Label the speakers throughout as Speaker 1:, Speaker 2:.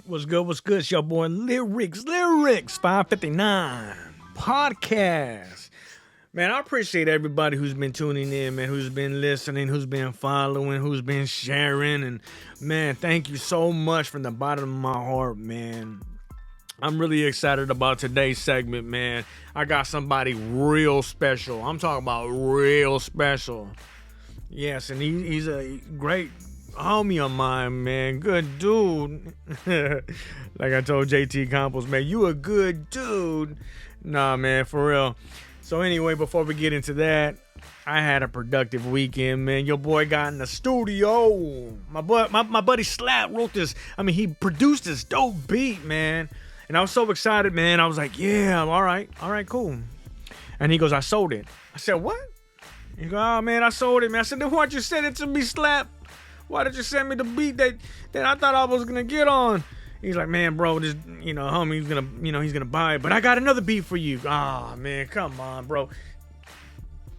Speaker 1: What's good? What's good? It's your boy Lyrics 559 podcast. Man, I appreciate everybody who's been tuning in, man, who's been listening, who's been following, who's been sharing. And man, thank you so much from the bottom of my heart, man. I'm really excited about today's segment, man. I got somebody real special. I'm talking about real special. Yes, and he's a great homie of mine, man. Good dude. Like I told JT Campos, man, you a good dude. Nah, man, for real. So anyway, before we get into that, I had a productive weekend, man. Your boy got in the studio. My buddy Slap wrote this. He produced this dope beat, man. And I was so excited, man. I was like, yeah, all right, cool. And he goes, I sold it. I said, what? He goes, oh, man, I sold it, man. I said, then why'd you send it to me, Slap? Why did you send me the beat that I thought I was gonna get on? He's like, man, bro, this, homie, he's gonna buy it. But I got another beat for you. Ah, man, come on, bro.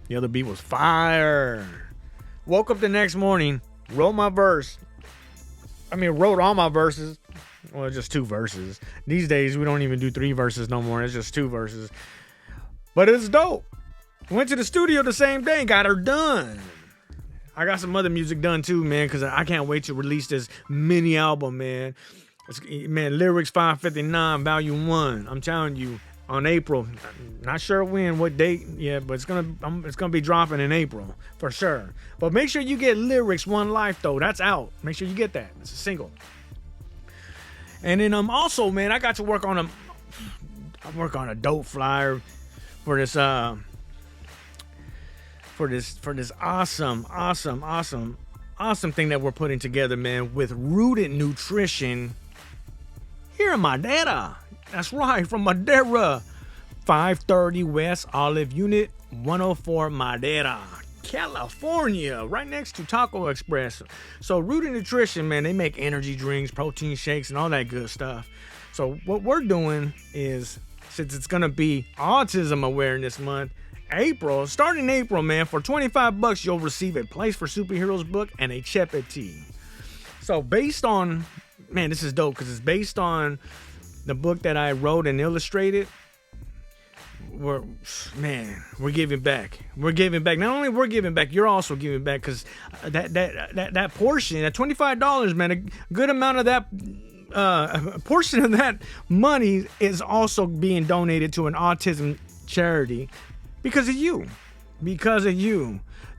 Speaker 1: The other beat was fire. Woke up the next morning, wrote all my verses. Well, just 2 verses. These days, we don't even do 3 verses no more. It's just 2 verses. But it's dope. Went to the studio the same day and got her done. I got some other music done too, man, because I can't wait to release this mini album, man. Lyrics 559, Volume 1. I'm telling you, on April. Not sure when, what date yet, but it's gonna be dropping in April for sure. But make sure you get Lyrics One Life though. That's out. Make sure you get that. It's a single. And then also, man, I got to work on a dope flyer for this awesome thing that we're putting together, man, with Rooted Nutrition here in Madera. That's right, from Madera. 530 West Olive Unit, 104 Madera, California, right next to Taco Express. So Rooted Nutrition, man, they make energy drinks, protein shakes, and all that good stuff. So what we're doing is, since it's going to be Autism Awareness Month, starting April, man, for $25, you'll receive a Place for Superheroes book and a Chepe tea. So based on, man, this is dope because it's based on the book that I wrote and illustrated. We're giving back. We're giving back. Not only we're giving back, you're also giving back because that portion, that $25, man, a good amount of that a portion of that money is also being donated to an autism charity. Because of you.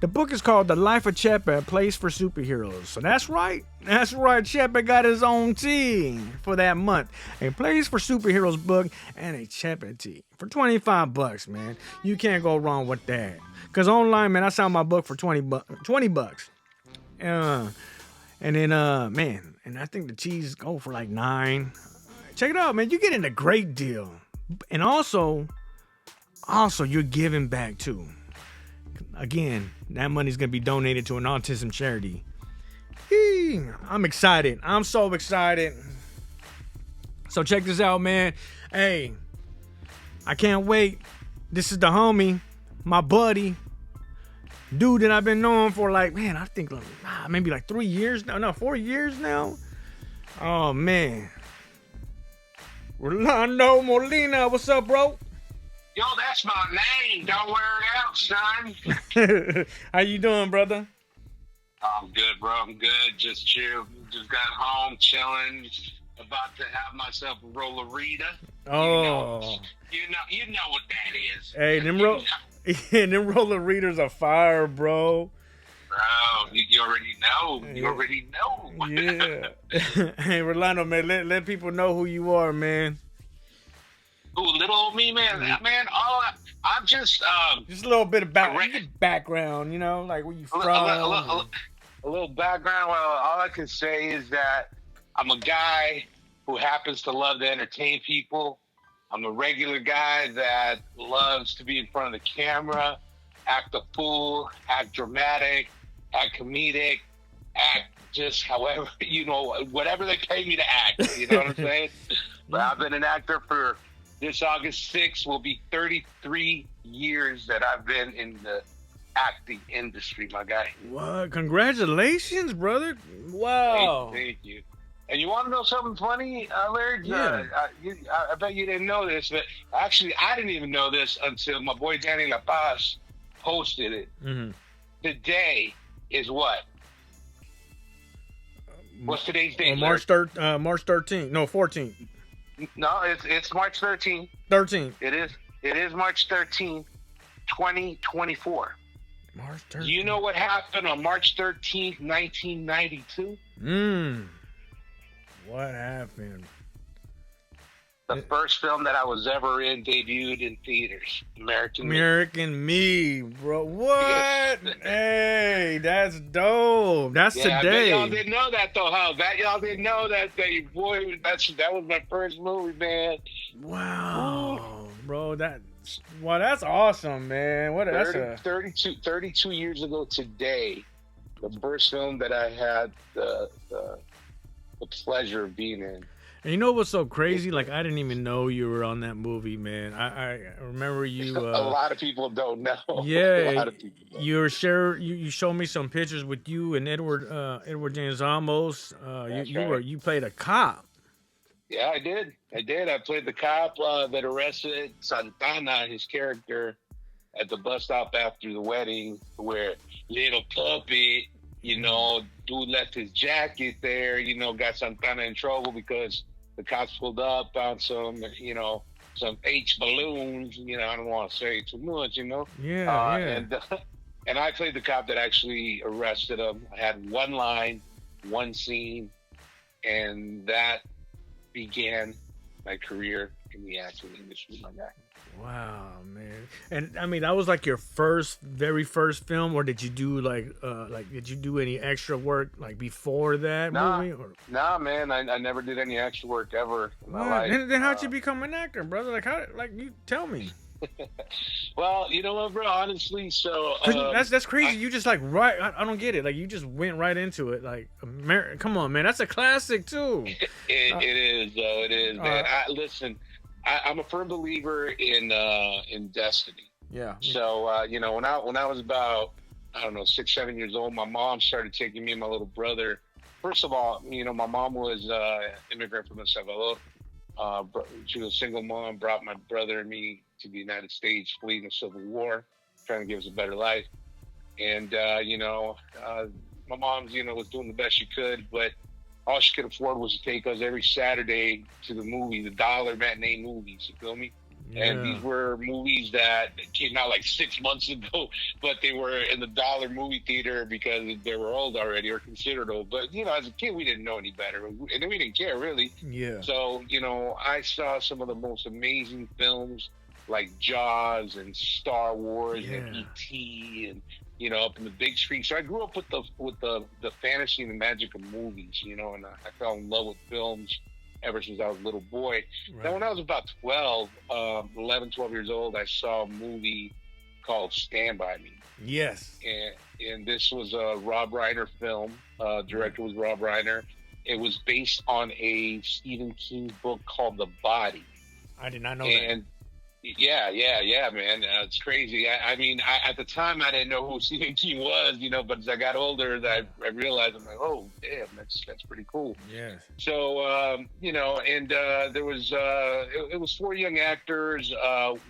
Speaker 1: The book is called The Life of Chepe, A Place for Superheroes. So that's right. Chepe got his own tea for that month. A Place for Superheroes book and a Chepe tea for $25, man. You can't go wrong with that. Because online, man, I sold my book for $20. And then, man, and I think the teas go for like $9. Check it out, man. You're getting a great deal. And also, you're giving back too. Again, that money's gonna be donated to an autism charity. I'm excited. I'm so excited. So check this out, man. Hey, I can't wait. This is the homie, my buddy, dude that I've been knowing for I think maybe 3 years now. No, 4 years now. Oh man, Rolando Molina, what's up, bro?
Speaker 2: Yo, that's my name. Don't wear it out, son.
Speaker 1: How you doing, brother?
Speaker 2: I'm good, bro. I'm good. Just chill. Just got home, chilling. About to have myself a Rollerita.
Speaker 1: Oh.
Speaker 2: You know what that is.
Speaker 1: Hey, them Rolleritas are fire, bro.
Speaker 2: Bro, you already know. You already know.
Speaker 1: Yeah. Hey, Rolando, man, let people know who you are, man.
Speaker 2: Ooh, little old me, man. Man, I'm just
Speaker 1: a little bit of background, like where you from.
Speaker 2: A little background. Well, all I can say is that I'm a guy who happens to love to entertain people. I'm a regular guy that loves to be in front of the camera, act a fool, act dramatic, act comedic, act just however, whatever they pay me to act. You know what I'm saying? But I've been an actor for this August 6th will be 33 years that I've been in the acting industry, my guy.
Speaker 1: What? Congratulations, brother. Wow.
Speaker 2: Thank you. And you want to know something funny, Larry?
Speaker 1: Yeah.
Speaker 2: I bet you didn't know this, but actually, I didn't even know this until my boy Danny La Paz posted it.
Speaker 1: Mm-hmm.
Speaker 2: Today is what? What's today's date?
Speaker 1: March 13th. No, 14th.
Speaker 2: No, it's March 13th.
Speaker 1: 13th.
Speaker 2: It is March 13th, 2024.
Speaker 1: March 13th.
Speaker 2: You know what happened on March 13th, 1992?
Speaker 1: What happened?
Speaker 2: The first film that I was ever in debuted in theaters.
Speaker 1: American Me, bro. What?
Speaker 2: Yes.
Speaker 1: Hey, that's dope. That's
Speaker 2: Yeah, I bet
Speaker 1: today.
Speaker 2: y'all didn't know that though, huh? Bet y'all didn't know that. Boy, that was my first movie, man.
Speaker 1: Wow, bro. That's awesome, man.
Speaker 2: 32 years ago today, the first film that I had the pleasure of being in.
Speaker 1: And you know what's so crazy? Like, I didn't even know you were on that movie, man. I remember you.
Speaker 2: A lot of people don't know.
Speaker 1: Yeah,
Speaker 2: A lot of people don't.
Speaker 1: You showed me some pictures with you and Edward James Ramos. You played a cop.
Speaker 2: Yeah, I did. I played the cop that arrested Santana, his character, at the bus stop after the wedding, where little puppy, dude left his jacket there, got Santana in trouble because the cops pulled up, found some H balloons, I don't want to say too much,
Speaker 1: Yeah.
Speaker 2: And I played the cop that actually arrested him. I had one line, one scene, and that began my career in the acting industry, my guy.
Speaker 1: Wow, man. And I mean, that was like your very first film, or did you do did you do any extra work like before that movie?
Speaker 2: Nah, man, I never did any extra work ever in my life.
Speaker 1: Then how'd you become an actor, brother? You tell me.
Speaker 2: Well, you know what, bro? Honestly, so
Speaker 1: that's crazy. You just I don't get it. Like, you just went right into it. Like, come on, man. That's a classic too.
Speaker 2: It is, though. It is, man. Listen. I'm a firm believer in destiny.
Speaker 1: Yeah.
Speaker 2: So when I was about 6, 7 years old, my mom started taking me and my little brother. First of all, my mom was immigrant from El Salvador. She was a single mom. Brought my brother and me to the United States, fleeing the Civil War, trying to give us a better life. And my mom's was doing the best she could, but all she could afford was to take us every Saturday to the movie, the dollar matinee movies. You feel me? Yeah. And these were movies that came out like 6 months ago, but they were in the dollar movie theater because they were old already, or considered old. But, as a kid, we didn't know any better. And we didn't care, really.
Speaker 1: Yeah.
Speaker 2: So, I saw some of the most amazing films like Jaws and Star Wars and E.T. and up in the big screen. So I grew up with the fantasy and the magic of movies, and I fell in love with films ever since I was a little boy. Right. Then when I was about 11, 12 years old, I saw a movie called Stand By Me.
Speaker 1: Yes.
Speaker 2: And this was a Rob Reiner film. Director was Rob Reiner. It was based on a Stephen King book called The Body.
Speaker 1: I did not know that.
Speaker 2: Yeah, man. It's crazy. I mean, at the time, I didn't know who Stephen King was, but as I got older, I realized, I'm like, oh, damn, that's pretty cool.
Speaker 1: Yeah.
Speaker 2: So, there was, it was 4 young actors,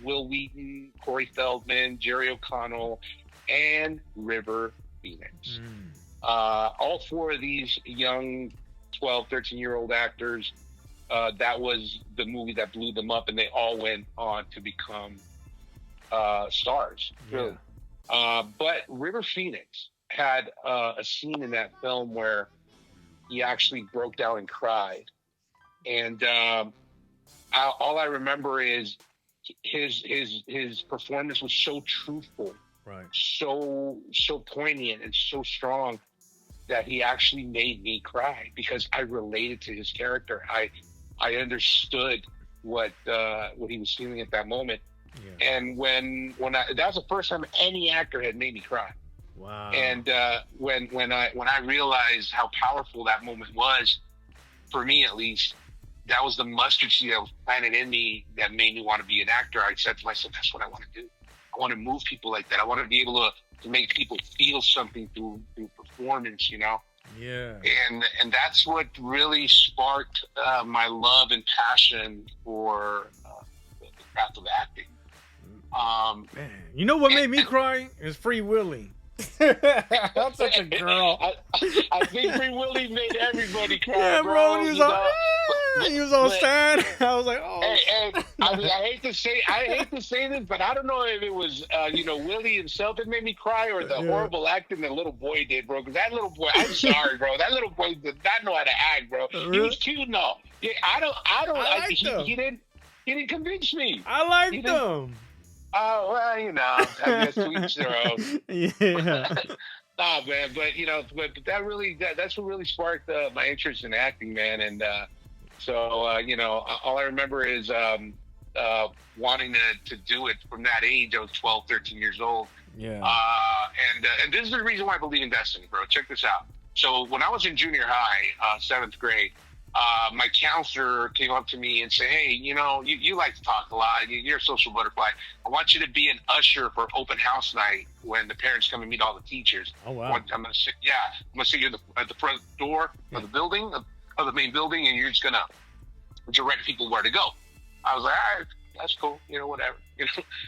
Speaker 2: Will Wheaton, Corey Feldman, Jerry O'Connell, and River Phoenix. All 4 of these young 12, 13-year-old actors, that was the movie that blew them up, and they all went on to become stars, really. But River Phoenix had a scene in that film where he actually broke down and cried. And all I remember is his performance was so truthful,
Speaker 1: right? So
Speaker 2: poignant and so strong that he actually made me cry because I related to his character. I understood what he was feeling at that moment. Yeah. And when that was the first time any actor had made me cry.
Speaker 1: Wow.
Speaker 2: And when I realized how powerful that moment was, for me at least, that was the mustard seed that was planted in me that made me want to be an actor. I said to myself, that's what I want to do. I want to move people like that. I want to be able to make people feel something through performance,
Speaker 1: Yeah.
Speaker 2: And that's what really sparked my love and passion for the craft of acting.
Speaker 1: Man, you know what made me cry? Is Free Willy. I'm such a girl.
Speaker 2: I think Free Willy made everybody cry,
Speaker 1: yeah, bro. When he was all sad. I was like, oh.
Speaker 2: Hey, I mean, I hate to say this, but I don't know if it was, Willie himself that made me cry, or the horrible acting the little boy did, bro. Because that little boy, I'm sorry, bro. That little boy did not know how to act, bro. Really? He was cute, no. Yeah, he didn't convince me.
Speaker 1: I liked him.
Speaker 2: Oh, well, I guess to each their own.
Speaker 1: Yeah.
Speaker 2: Nah, man, but that's what really sparked my interest in acting, man. And so all I remember is wanting to do it from that age. I was 12, 13 years old.
Speaker 1: Yeah.
Speaker 2: And this is the reason why I believe in destiny, bro. Check this out. So when I was in junior high, 7th grade, my counselor came up to me and said, "Hey, you like to talk a lot. You're a social butterfly. I want you to be an usher for open house night when the parents come and meet all the teachers."
Speaker 1: Oh wow!
Speaker 2: I'm gonna sit you at the front door of the building, of the main building, and you're just gonna direct people where to go. I was like, all right, that's cool. Whatever.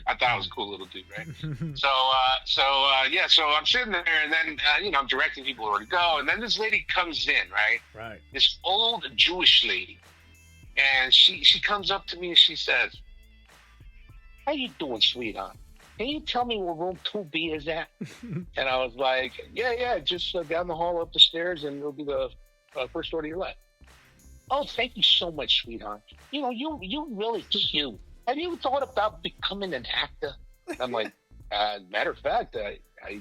Speaker 2: I thought I was a cool little dude, right? So I'm sitting there, and then I'm directing people where to go, and then this lady comes in, right?
Speaker 1: Right.
Speaker 2: This old Jewish lady, and she comes up to me and she says, "How you doing, sweetheart? Can you tell me where room 2B is at?" And I was like, "Yeah, just down the hall, up the stairs, and it'll be the first door to your left." "Oh, thank you so much, sweetheart. You're really cute. Have you thought about becoming an actor?" I'm like, matter of fact, I've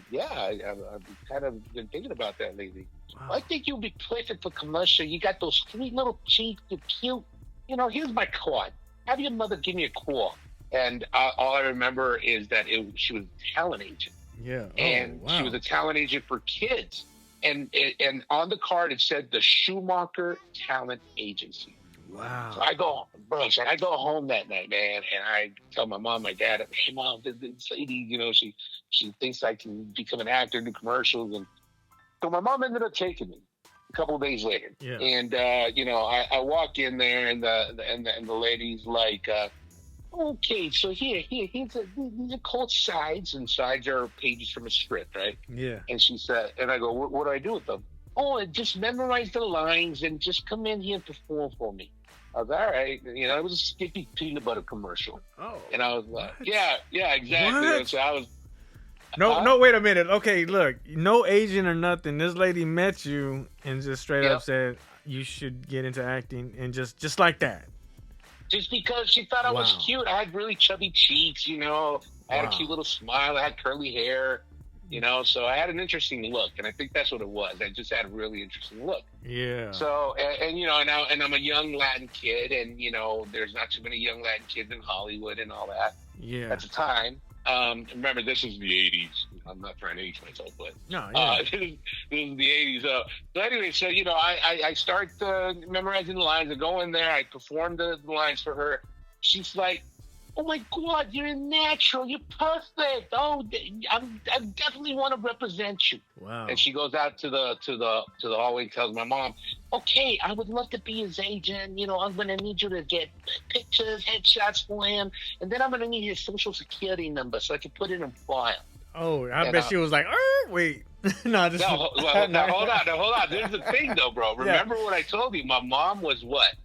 Speaker 2: kind of been thinking about that lately. Wow. I think you'll be perfect for commercial. You got those sweet little cheeks, you're cute. Here's my card. Have your mother give me a call. And all I remember is that she was a talent agent.
Speaker 1: Yeah.
Speaker 2: And she was a talent agent for kids. And on the card, it said the Schumacher Talent Agency.
Speaker 1: Wow.
Speaker 2: So I go home that night, man, and I tell my mom, my dad, "Hey, Mom, this lady, she thinks I can become an actor, do commercials." And so my mom ended up taking me a couple of days later.
Speaker 1: Yeah.
Speaker 2: And I walk in there, and the lady's like, "Okay, so these are called sides, and sides are pages from a script, right?"
Speaker 1: Yeah.
Speaker 2: And she said, and I go, "What do I do with them?" "Oh, just memorize the lines and just come in here and perform for me." I was all right. It was a Skippy peanut butter commercial.
Speaker 1: Oh.
Speaker 2: And I was like, yeah, exactly.
Speaker 1: What?
Speaker 2: So I was.
Speaker 1: No, wait a minute. Okay, look, no agent or nothing. This lady met you and just straight up said you should get into acting, and just like that.
Speaker 2: Just because she thought I was cute. I had really chubby cheeks, I had a cute little smile. I had curly hair. So I had an interesting look, and I think that's what it was. I just had a really interesting look.
Speaker 1: Yeah.
Speaker 2: So, and I'm a young Latin kid, and, there's not too many young Latin kids in Hollywood and all that.
Speaker 1: Yeah.
Speaker 2: At the time. Remember, this is the 80s. I'm not trying to age myself, but
Speaker 1: no, yeah.
Speaker 2: This is the 80s. So anyway, so, I start memorizing the lines. I go in there. I perform the lines for her. She's like, "Oh my God, you're a natural. You're perfect. Oh, I definitely want to represent you."
Speaker 1: Wow.
Speaker 2: And she goes out to the hallway and tells my mom, "Okay, I would love to be his agent. I'm going to need you to get pictures, headshots for him, and then I'm going to need his social security number so I can put it in file."
Speaker 1: Oh, I bet she was like, wait.
Speaker 2: No, hold on. This is the thing, though, bro. Remember what I told you? My mom was what?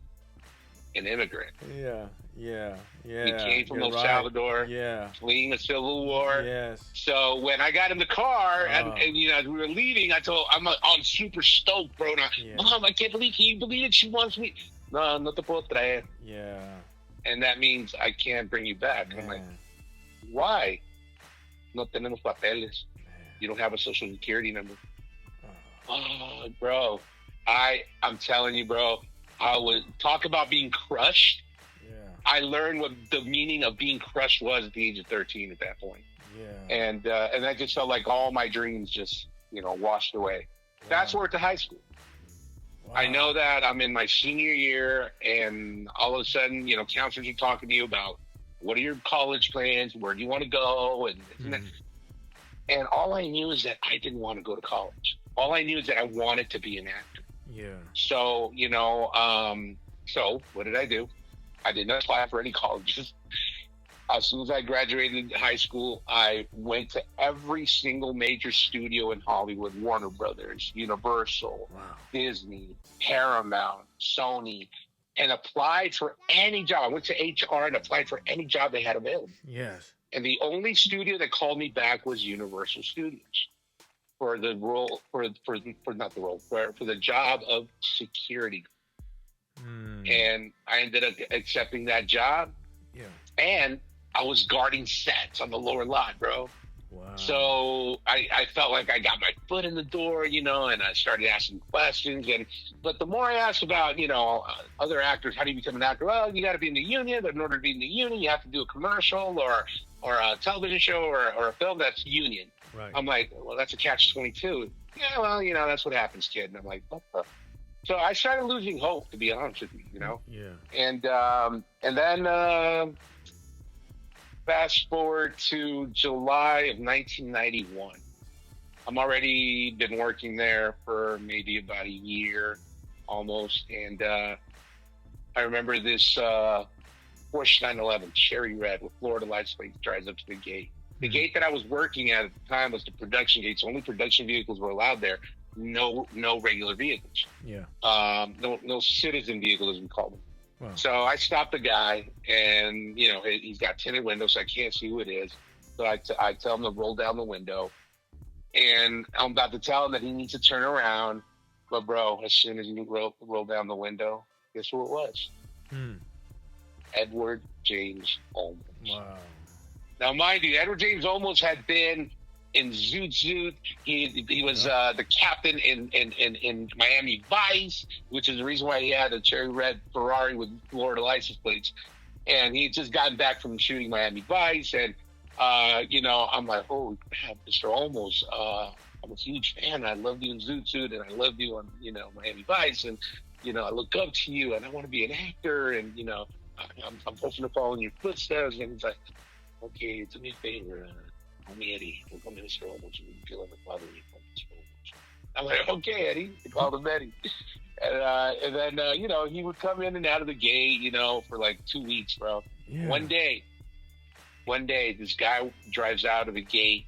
Speaker 2: An immigrant.
Speaker 1: Yeah.
Speaker 2: He came from El Salvador, fleeing the Civil War.
Speaker 1: Yes.
Speaker 2: So when I got in the car and as we were leaving, I'm super stoked, bro. Mom, I can't believe, can you believe it? She wants me. No, no te puedo traer.
Speaker 1: Yeah.
Speaker 2: And that means I can't bring you back. I'm like, why? No tenemos papeles. You don't have a social security number. Oh, bro. I'm telling you, bro, I would talk about being crushed. I learned what the meaning of being crushed was at the age of 13 at that point.
Speaker 1: Yeah.
Speaker 2: And I just felt like all my dreams just, washed away. Wow. Fast forward to high school. Wow. I know that I'm in my senior year, and all of a sudden, counselors are talking to you about what are your college plans, where do you want to go, and all I knew is that I didn't want to go to college. All I knew is that I wanted to be an actor.
Speaker 1: Yeah.
Speaker 2: So, so what did I do? I didn't apply for any colleges. As soon as I graduated high school, I went to every single major studio in Hollywood, Warner Brothers, Universal,
Speaker 1: Wow.
Speaker 2: Disney, Paramount, Sony, and applied for any job. I went to HR and applied for any job they had available.
Speaker 1: Yes.
Speaker 2: And the only studio that called me back was Universal Studios for the role, for not the role, for the job of security. And I ended up accepting that job.
Speaker 1: Yeah.
Speaker 2: And I was guarding sets on the lower lot, bro.
Speaker 1: Wow.
Speaker 2: So I felt like I got my foot in the door, and I started asking questions. But the more I asked about, other actors, how do you become an actor? Well, you got to be in the union. But in order to be in the union, you have to do a commercial or a television show or a film that's union.
Speaker 1: Right.
Speaker 2: I'm like, well, that's a catch-22. Yeah, well, that's what happens, kid. And I'm like, what the? So I started losing hope, to be honest with you,
Speaker 1: Yeah.
Speaker 2: And then fast forward to July of 1991. I'm already been working there for maybe about a year, almost. And I remember this Porsche 911, cherry red with Florida license plate, drives up to the gate. The gate that I was working at the time was the production gate, so only production vehicles were allowed there. No regular vehicles.
Speaker 1: Yeah.
Speaker 2: No citizen vehicle, as we call them.
Speaker 1: Wow.
Speaker 2: So I stopped the guy, and he's got tinted windows, so I can't see who it is. So I tell him to roll down the window, and I'm about to tell him that he needs to turn around. But bro, as soon as he roll down the window, guess who it was? Edward James Olmos.
Speaker 1: Wow.
Speaker 2: Now, mind you, Edward James Olmos had been in Zoot Zoot. He was the captain in Miami Vice, which is the reason why he had a cherry red Ferrari with Florida license plates. And he had just gotten back from shooting Miami Vice. And, I'm like, holy crap, Mr. Olmos, I'm a huge fan. I loved you in Zoot Suit, and I loved you on, Miami Vice. And, I look up to you, and I want to be an actor. And, I'm hoping to follow in your footsteps. And he's like, okay, do me a favor. Call me Eddie. We'll come to Mr. Olmos. You feel like a father. I'm like, okay, Eddie. They called him Eddie. And then, he would come in and out of the gate, for like 2 weeks, bro.
Speaker 1: Yeah.
Speaker 2: One day, this guy drives out of the gate,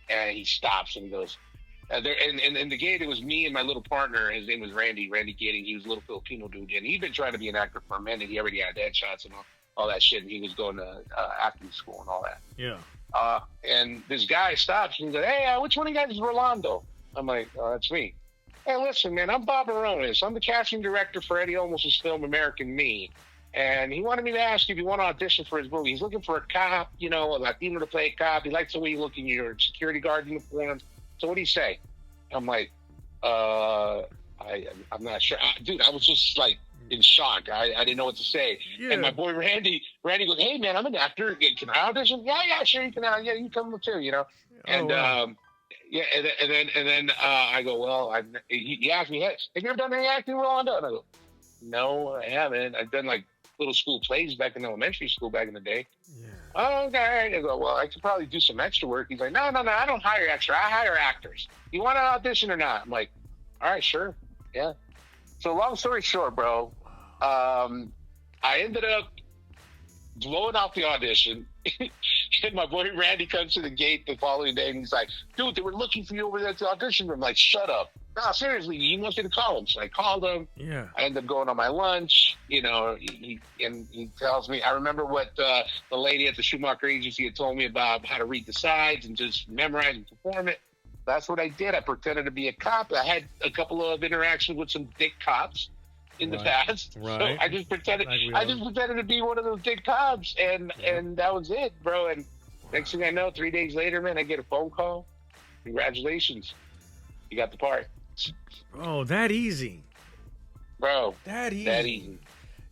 Speaker 2: and he stops and he goes, and the gate, it was me and my little partner. His name was Randy Gating. He was a little Filipino dude, and he'd been trying to be an actor for a minute. He already had headshots and all that shit, and he was going to acting school and all that.
Speaker 1: Yeah.
Speaker 2: And this guy stops and he goes, hey, which one of you guys is Rolando? I'm like, oh, that's me. Hey, listen, man, I'm Bob Aronis. I'm the casting director for Eddie Olmos' film American Me. And he wanted me to ask you if you want to audition for his movie. He's looking for a cop, a Latino to play a cop. He likes the way you look in your security guard uniform. So what do you say? I'm like, I'm not sure. Dude, I was just like in shock. I didn't know what to say. Yeah. And my boy Randy goes, hey, man, I'm an actor. Can I audition? Yeah, sure, you can. Yeah, you come too, And
Speaker 1: wow.
Speaker 2: yeah, and then I go, well, he asked me, hey, have you ever done any acting, Rolando? And I go, no, I haven't. I've done like little school plays back in elementary school back in the day.
Speaker 1: Yeah.
Speaker 2: Oh, okay. I go, well, I could probably do some extra work. He's like, no, I don't hire extra. I hire actors. You want to audition or not? I'm like, all right, sure. Yeah. So long story short, bro, I ended up blowing out the audition. And my boy Randy comes to the gate the following day, and he's like, dude, they were looking for you over there at the audition room. I'm like, shut up. No, seriously, he wants me to call him. So I called him.
Speaker 1: Yeah.
Speaker 2: I ended up going on my lunch, he tells me, I remember what the lady at the Schumacher agency had told me about how to read the sides and just memorize and perform it. That's what I did. I pretended to be a cop. I had a couple of interactions with some dick cops in the past.
Speaker 1: Right.
Speaker 2: So I just pretended to be one of those dick cops, and that was it, bro. And next thing I know, 3 days later, man, I get a phone call. Congratulations. You got the part.
Speaker 1: Oh, that easy.
Speaker 2: Bro.
Speaker 1: That easy.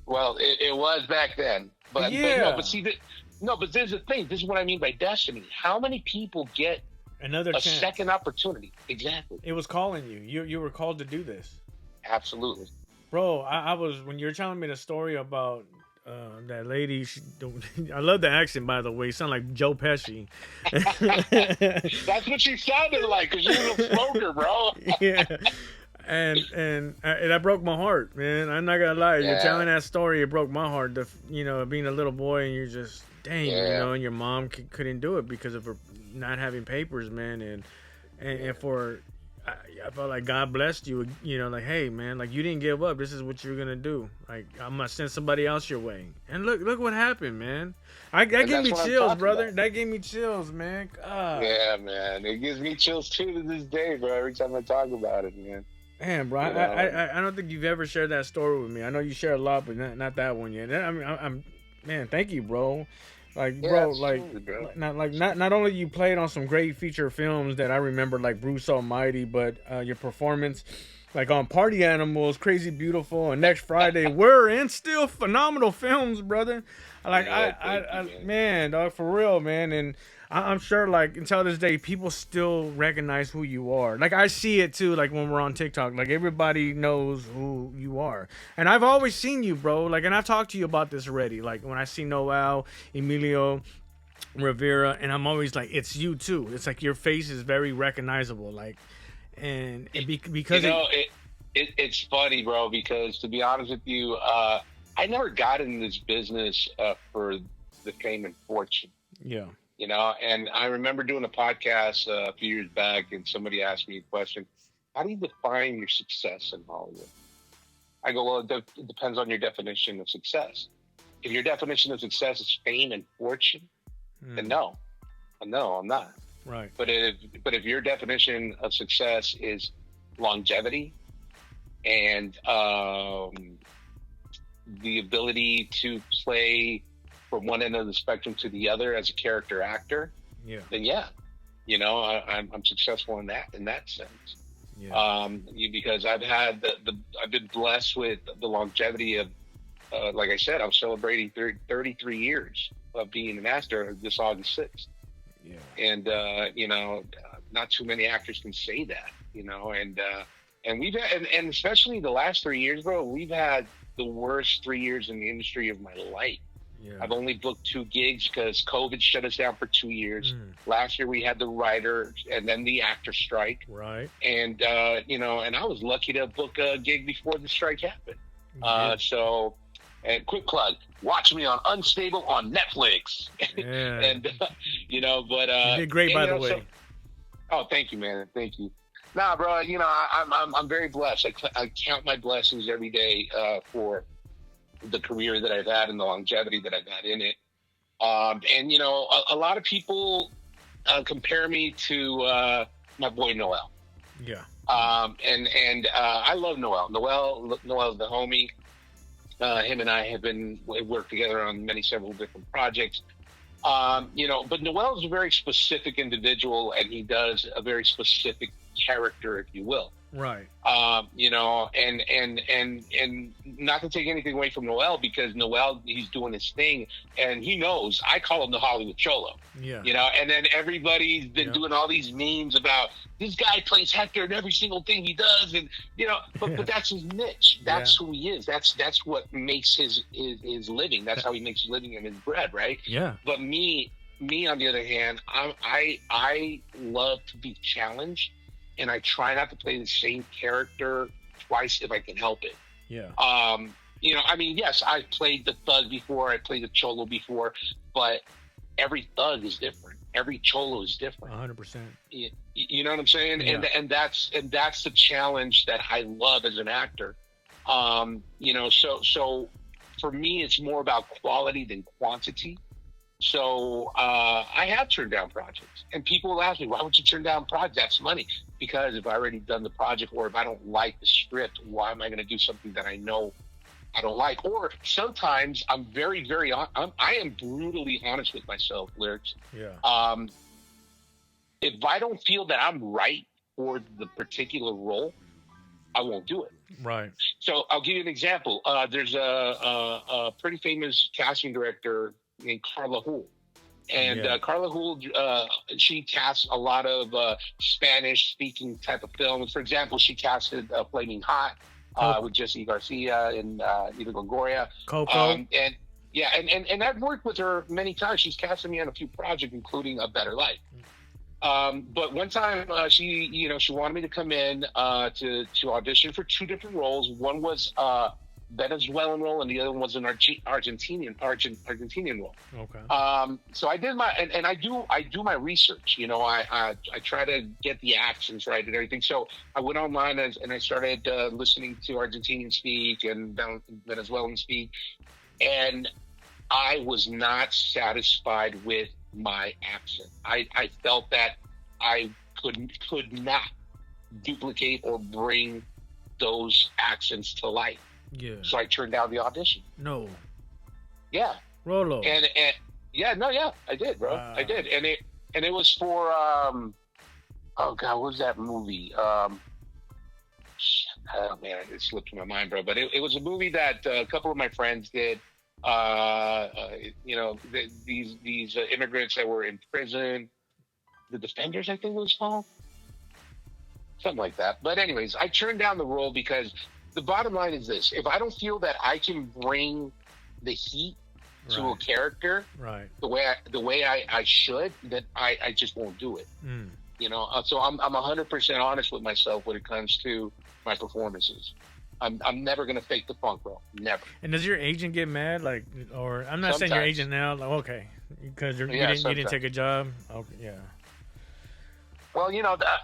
Speaker 2: Well, it was back then. But but there's the thing. This is what I mean by destiny. How many people get
Speaker 1: another chance,
Speaker 2: second opportunity? Exactly.
Speaker 1: It was calling you. You were called to do this.
Speaker 2: Absolutely.
Speaker 1: Bro, I was, when you were telling me the story about that lady. I love the accent, by the way. You sound like Joe Pesci.
Speaker 2: That's what she sounded like, because she was a smoker, bro.
Speaker 1: Yeah. And that broke my heart, man. I'm not gonna lie. You're telling that story. It broke my heart. Being a little boy and you're just dang, and your mom couldn't do it because of her not having papers, man. And for I felt like God blessed you. Like, hey, man, like you didn't give up. This is what you're gonna do. Like I'm gonna send somebody else your way. And look what happened, man. That gave me chills, brother. About. That gave me chills, man. God.
Speaker 2: Yeah, man. It gives me chills too to this day, bro. Every time I talk about it, man.
Speaker 1: Man, bro, I don't think you've ever shared that story with me. I know you share a lot, but not that one yet. I mean, I'm man, thank you, bro. Like, bro, like, bro. Not only you played on some great feature films that I remember, like Bruce Almighty, but your performance, like on Party Animals, Crazy Beautiful, and Next Friday were and still phenomenal films, brother. Like, man, dog, for real, man, and. I'm sure, like, until this day, people still recognize who you are. Like, I see it, too, like, when we're on TikTok. Like, everybody knows who you are. And I've always seen you, bro. Like, and I've talked to you about this already. Like, when I see Noel, Emilio, Rivera, and I'm always like, it's you, too. It's like your face is very recognizable. Like, because...
Speaker 2: It's funny, bro, because, to be honest with you, I never got in this business for the fame and fortune.
Speaker 1: Yeah.
Speaker 2: And I remember doing a podcast a few years back, and somebody asked me a question: how do you define your success in Hollywood? I go, well, it depends on your definition of success. If your definition of success is fame and fortune, then no, I'm not.
Speaker 1: Right.
Speaker 2: But if your definition of success is longevity and the ability to play from one end of the spectrum to the other as a character actor, then I'm successful in that sense. Yeah. Because I've had I've been blessed with the longevity of, like I said, I'm celebrating 33 years of being an actor this August 6th. Yeah. And not too many actors can say that, and we've had, and especially the last 3 years, bro, we've had the worst 3 years in the industry of my life. Yeah. I've only booked 2 gigs because COVID shut us down for 2 years. Last year we had the writer and then the actor strike.
Speaker 1: Right.
Speaker 2: And, and I was lucky to book a gig before the strike happened. And quick plug, watch me on Unstable on Netflix.
Speaker 1: Yeah.
Speaker 2: And, but... you
Speaker 1: did great, by the way.
Speaker 2: Thank you, man. Thank you. Nah, bro, I'm very blessed. I count my blessings every day for the career that I've had and the longevity that I've had in it. A lot of people compare me to my boy Noel.
Speaker 1: Yeah.
Speaker 2: And I love Noel. Noel's the homie. Him and I have worked together on several different projects. But Noel is a very specific individual, and he does a very specific character, if you will.
Speaker 1: Right.
Speaker 2: And not to take anything away from Noel, because Noel, he's doing his thing, and he knows. I call him the Hollywood Cholo.
Speaker 1: Yeah.
Speaker 2: And then everybody's been doing all these memes about this guy plays Hector in every single thing he does, and but that's his niche. That's who he is. That's what makes his living. That's how he makes his living and his bread, right?
Speaker 1: Yeah.
Speaker 2: But me on the other hand, I love to be challenged. And I try not to play the same character twice if I can help it.
Speaker 1: Yeah.
Speaker 2: Yes, I played the thug before, I played the cholo before, but every thug is different. Every cholo is different.
Speaker 1: 100%.
Speaker 2: You know what I'm saying?
Speaker 1: Yeah.
Speaker 2: And that's the challenge that I love as an actor. So for me, it's more about quality than quantity. So I have turned down projects, and people will ask me, why would you turn down projects? That's money. Because if I already done the project, or if I don't like the script, why am I going to do something that I know I don't like? Or sometimes I'm very, very, I am brutally honest with myself, Lyrics.
Speaker 1: Yeah.
Speaker 2: If I don't feel that I'm right for the particular role, I won't do it.
Speaker 1: Right.
Speaker 2: So I'll give you an example. There's a pretty famous casting director named Carla Houle. And Carla Houle, she casts a lot of Spanish-speaking type of films. For example, she casted Flaming Hot with Jesse Garcia and Eva Longoria.
Speaker 1: Coco.
Speaker 2: And Yeah, and I've worked with her many times. She's casted me on a few projects, including A Better Life. But one time, she wanted me to come in to audition for two different roles. One was Venezuelan role, and the other one was an Argentinian role.
Speaker 1: Okay.
Speaker 2: So I did and I do my research. I try to get the accents right and everything. So I went online and I started listening to Argentinian speak and Venezuelan speak, and I was not satisfied with my accent. I felt that I could not duplicate or bring those accents to life.
Speaker 1: Yeah.
Speaker 2: So I turned down the audition.
Speaker 1: No.
Speaker 2: Yeah.
Speaker 1: Rolo.
Speaker 2: And I did, bro. I did. And it was for oh God, what was that movie? Oh man, it slipped my mind, bro. But it was a movie that a couple of my friends did. These immigrants that were in prison, The Defenders, I think it was called, something like that. But anyways, I turned down the role because the bottom line is this: if I don't feel that I can bring the heat to a character, the way I should, then I just won't do it. So I'm 100% honest with myself when it comes to my performances. I'm never gonna fake the funk, bro. Never.
Speaker 1: And does your agent get mad? Like, or I'm not saying your agent now. Like, okay, because you didn't take a job. Okay, yeah.
Speaker 2: Well,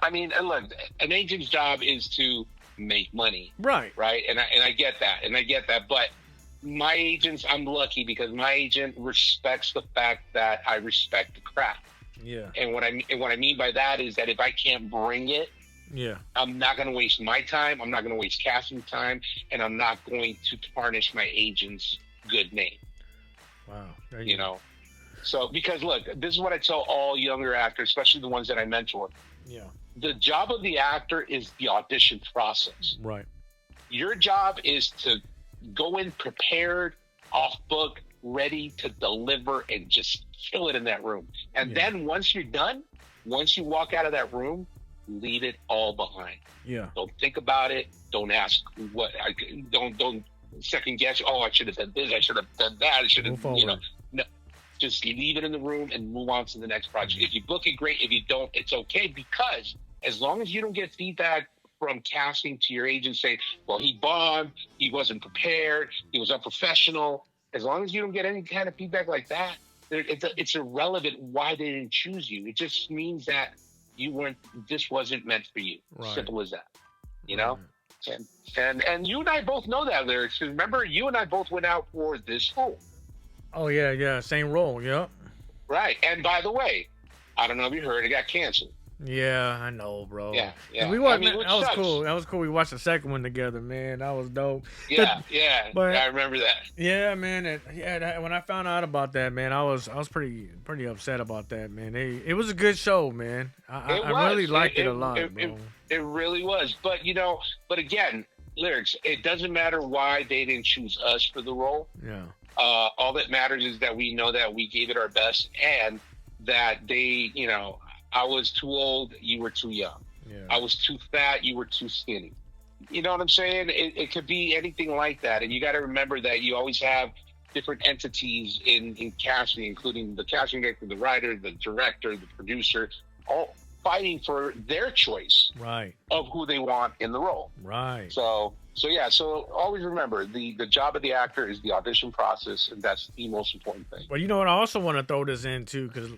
Speaker 2: I mean, look, an agent's job is to make money, right? And I get that, but my agents, I'm lucky because my agent respects the fact that I respect the craft.
Speaker 1: Yeah.
Speaker 2: And what I mean by that is that if I can't bring it,
Speaker 1: yeah, I'm
Speaker 2: not going to waste my time. I'm not going to waste casting time, and I'm not going to tarnish my agent's good name.
Speaker 1: Wow.
Speaker 2: So because look, this is what I tell all younger actors, especially the ones that I mentor.
Speaker 1: Yeah.
Speaker 2: The job of the actor is the audition process.
Speaker 1: Right.
Speaker 2: Your job is to go in prepared, off book, ready to deliver, and just kill it in that room. And then once you're done, once you walk out of that room, leave it all behind.
Speaker 1: Yeah.
Speaker 2: Don't think about it. Don't ask don't second guess. Oh, I should have done this. I should have done that. I should have, no. Just leave it in the room and move on to the next project. If you book it, great. If you don't, it's okay, because as long as you don't get feedback from casting to your agent saying, well, he bombed, he wasn't prepared, he was unprofessional. As long as you don't get any kind of feedback like that, it's irrelevant why they didn't choose you. It just means that this wasn't meant for you. Right. Simple as that. And you and I both know that, Lyrics. Remember, you and I both went out for this school.
Speaker 1: Oh yeah, same role, yeah.
Speaker 2: Right. And by the way, I don't know if you heard, it got canceled.
Speaker 1: Yeah, I know, bro.
Speaker 2: Yeah.
Speaker 1: We watched, that was cool. That was cool. We watched the second one together, man. That was dope.
Speaker 2: Yeah. But, I remember that.
Speaker 1: Yeah, man. When I found out about that, man, I was pretty upset about that, man. It was a good show, man. I really liked it a lot, bro.
Speaker 2: It really was. But again, Lyrics, it doesn't matter why they didn't choose us for the role.
Speaker 1: Yeah.
Speaker 2: All that matters is that we know that we gave it our best, and that they, I was too old, you were too young. Yeah. I was too fat, you were too skinny. You know what I'm saying? It could be anything like that. And you got to remember that you always have different entities in casting, including the casting director, the writer, the director, the producer, all fighting for their choice of who they want in the role.
Speaker 1: Right.
Speaker 2: So always remember, the job of the actor is the audition process, and that's the most important thing.
Speaker 1: Well, you know what? I also want to throw this in too, because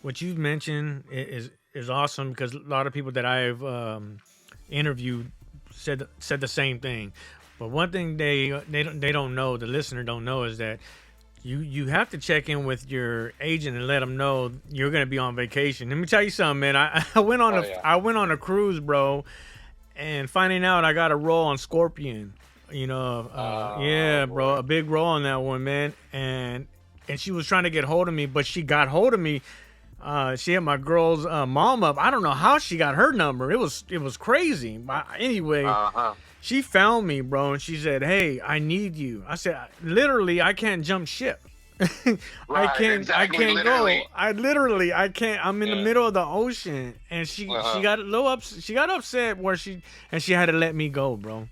Speaker 1: what you've mentioned is awesome, because a lot of people that I've interviewed said the same thing. But one thing they don't know, the listener don't know, is that you have to check in with your agent and let them know you're going to be on vacation. Let me tell you something, man. I went on a cruise, bro, and finding out I got a role on Scorpion. Bro, a big role on that one, man. And she was trying to get hold of me, but she got hold of me. She had my girl's mom up. I don't know how she got her number. It was crazy. But anyway, she found me, bro, and she said, "Hey, I need you." I said, "Literally, I can't jump ship. I can't go. I can't. I'm in the middle of the ocean." And she got a little upset. She had to let me go, bro.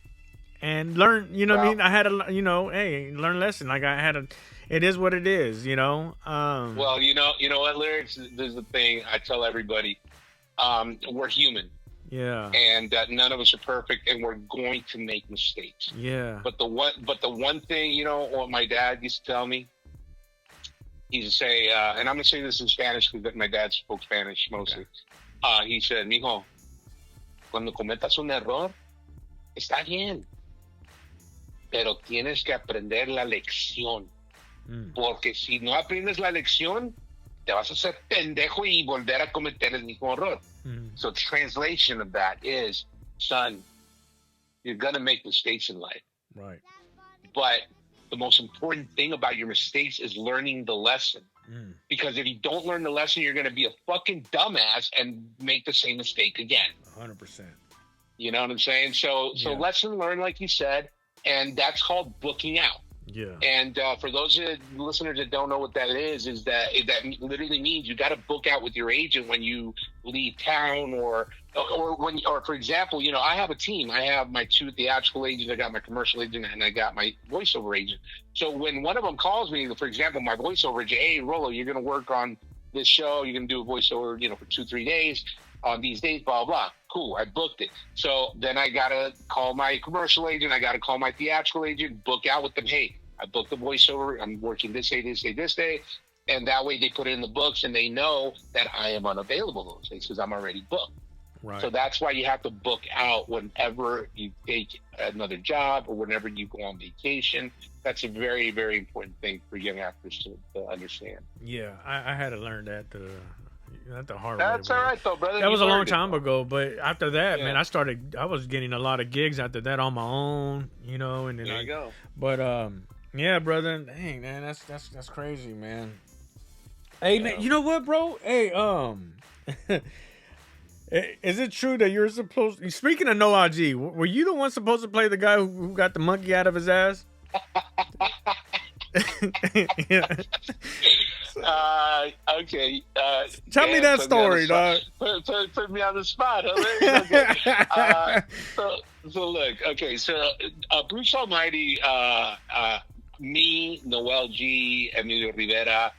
Speaker 1: and learn. You know what I
Speaker 2: Well,
Speaker 1: mean? I had a, hey, learn a lesson. Like I had a, it is what it is.
Speaker 2: well, you know what, lyrics. There's the thing I tell everybody. We're human,
Speaker 1: Yeah.
Speaker 2: and none of us are perfect, and we're going to make mistakes.
Speaker 1: Yeah.
Speaker 2: But the one thing, what my dad used to tell me, he used to say, and I'm gonna say this in Spanish because my dad spoke Spanish mostly. Okay. He said, "Mijo, cuando cometas un error, está bien, pero tienes que aprender la lección, porque si no aprendes la lección, te vas a hacer pendejo y volver a cometer el mismo error." So translation of that is, son, you're gonna make mistakes in life.
Speaker 1: Right.
Speaker 2: But the most important thing about your mistakes is learning the lesson. Because if you don't learn the lesson, you're gonna be a fucking dumbass and make the same mistake again.
Speaker 1: 100%.
Speaker 2: You know what I'm saying? So lesson learned, like you said, and that's called booking out.
Speaker 1: Yeah.
Speaker 2: And for those listeners that don't know what that is that literally means you got to book out with your agent when you leave town, or for example, I have a team. I have my 2 theatrical agents, I got my commercial agent, and I got my voiceover agent. So when one of them calls me, for example, my voiceover agent, "Hey, Rolo, you're going to work on this show. You're going to do a voiceover, for 2-3 days on these days, blah, blah." Cool. I booked it. So then I got to call my commercial agent. I got to call my theatrical agent, book out with them. "Hey, I booked the voiceover. I'm working this day, this day, this day." And that way they put it in the books and they know that I am unavailable those days because I'm already booked.
Speaker 1: Right.
Speaker 2: So that's why you have to book out whenever you take another job or whenever you go on vacation. That's a very, very important thing for young actors to understand.
Speaker 1: Yeah, I had to learn that the hard way.
Speaker 2: That's all right, though, brother.
Speaker 1: That was a long time ago, but after that,
Speaker 2: Yeah.
Speaker 1: man, I was getting a lot of gigs after that on my own, and then
Speaker 2: There you go.
Speaker 1: But yeah, brother, dang, man, that's crazy, man. Hey, man, you know what, bro? Hey, is it true that you're supposed? Speaking of No IG, were you the one supposed to play the guy who got the monkey out of his ass? Yeah.
Speaker 2: Okay.
Speaker 1: Tell me that story, dog.
Speaker 2: Put me on the spot. Okay. So look. Okay. So Bruce Almighty, me, Noel G, Emilio Rivera,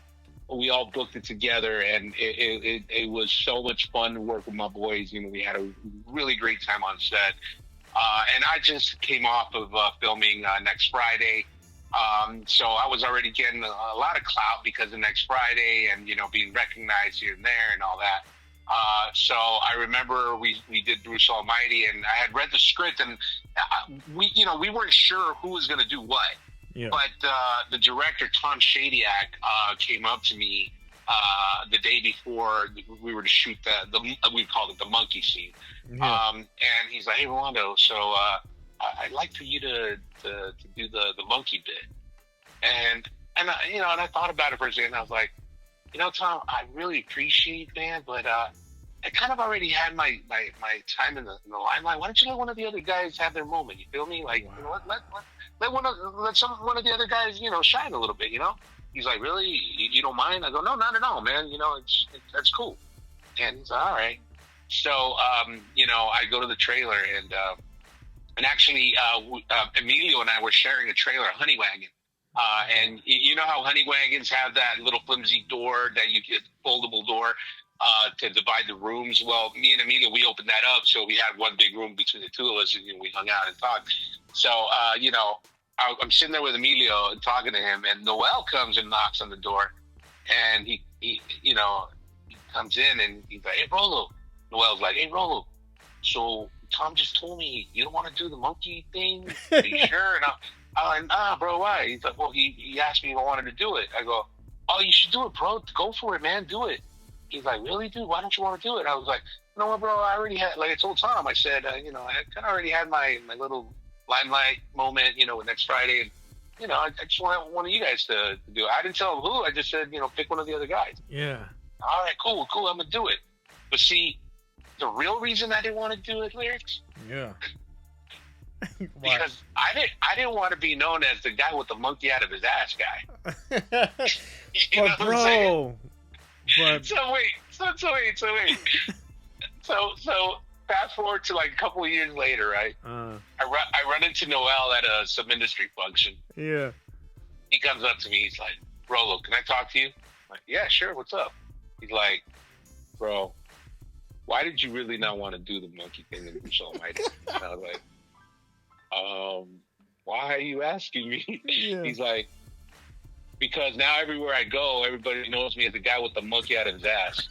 Speaker 2: we all booked it together, and it was so much fun to work with my boys. We had a really great time on set. And I just came off of filming Next Friday. So I was already getting a lot of clout because of Next Friday and, being recognized here and there and all that. So I remember we did Bruce Almighty, and I had read the script, and we weren't sure who was going to do what.
Speaker 1: Yeah.
Speaker 2: But the director, Tom Shadyac, came up to me the day before we were to shoot we called it the monkey scene.
Speaker 1: Yeah.
Speaker 2: And he's like, "Hey, Rolando, so I'd like for you to do the monkey bit." And I thought about it for a second. I was like, Tom, I really appreciate, man, but I kind of already had my time in the limelight. Why don't you let one of the other guys have their moment? You feel me? Like,
Speaker 1: Wow.
Speaker 2: let one of the other guys, shine a little bit. He's like, "Really? You don't mind?" I go, "No, not at all, man. That's cool." And he's like, "All right." So, I go to the trailer, and actually, Emilio and I were sharing a trailer, a honey wagon. And you know how honey wagons have that little flimsy door that you get, foldable door, to divide the rooms? Well, me and Emilio, we opened that up, so we had one big room between the two of us, and we hung out and talked. So, I'm sitting there with Emilio and talking to him, and Noel comes and knocks on the door, and he comes in and he's like, "Hey, Rolo." Noel's like, "Hey, Rolo, so Tom just told me you don't want to do the monkey thing. Are you sure?" And I'm like, "Nah, bro, why?" He's like, "Well, he asked me if I wanted to do it." I go, "Oh, you should do it, bro. Go for it, man. Do it." He's like, "Really, dude? Why don't you want to do it?" I was like, "No, bro, I already had," like I told Tom, I said, I kind of already had my little limelight moment, with Next Friday. And, I just want one of you guys to do it. I didn't tell him who. I just said, pick one of the other guys.
Speaker 1: Yeah.
Speaker 2: All right, cool. I'm going to do it. But see, the real reason I didn't want to do it, Lyrics,
Speaker 1: Yeah.
Speaker 2: because I didn't want to be known as the guy with the monkey out of his ass guy. You know
Speaker 1: But
Speaker 2: what I'm saying?
Speaker 1: bro,
Speaker 2: So wait. So fast forward to like a couple of years later, right? I run into Noel at some industry function.
Speaker 1: Yeah.
Speaker 2: He comes up to me. He's like, Rolo, can I talk to you? I'm like, yeah, sure. What's up? He's like, bro, why did you really not want to do the monkey thing in Bruce Almighty? And I was like, why are you asking me?
Speaker 1: Yeah.
Speaker 2: He's like, because now everywhere I go, everybody knows me as the guy with the monkey out of his ass.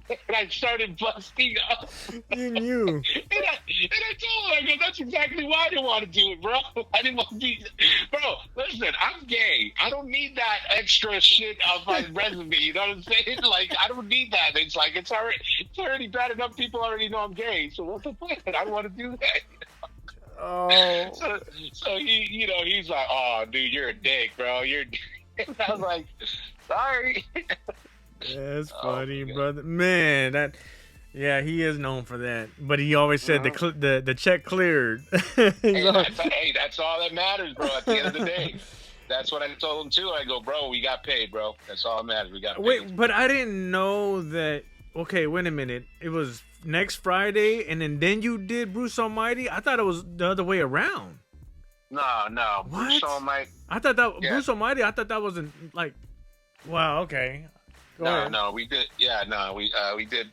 Speaker 2: And I started busting up.
Speaker 1: You knew.
Speaker 2: And I told him, I go, that's exactly why I didn't want to do it, bro. I didn't want to be... Bro, listen, I'm gay. I don't need that extra shit on my resume. You know what I'm saying? Like, I don't need that. It's like, it's already bad enough. People already know I'm gay. So what's the point? I don't want to do that.
Speaker 1: Oh.
Speaker 2: So he, he's like, oh, dude, you're a dick, bro. You're a dick. And I was like, sorry.
Speaker 1: That's funny, brother. Man, he is known for that. But he always said the check cleared.
Speaker 2: Hey, that's all that matters, bro. At the end of the day, that's what I told him too. I go, bro, we got paid, bro. That's all that matters. We got paid.
Speaker 1: Wait, but I didn't know that. Okay, wait a minute. It was next Friday, and then you did Bruce Almighty. I thought it was the other way around.
Speaker 2: No.
Speaker 1: What?
Speaker 2: Bruce Almighty.
Speaker 1: I thought that Bruce Almighty. I thought that wasn't like. Wow. Okay.
Speaker 2: No, we did. Yeah, no, we did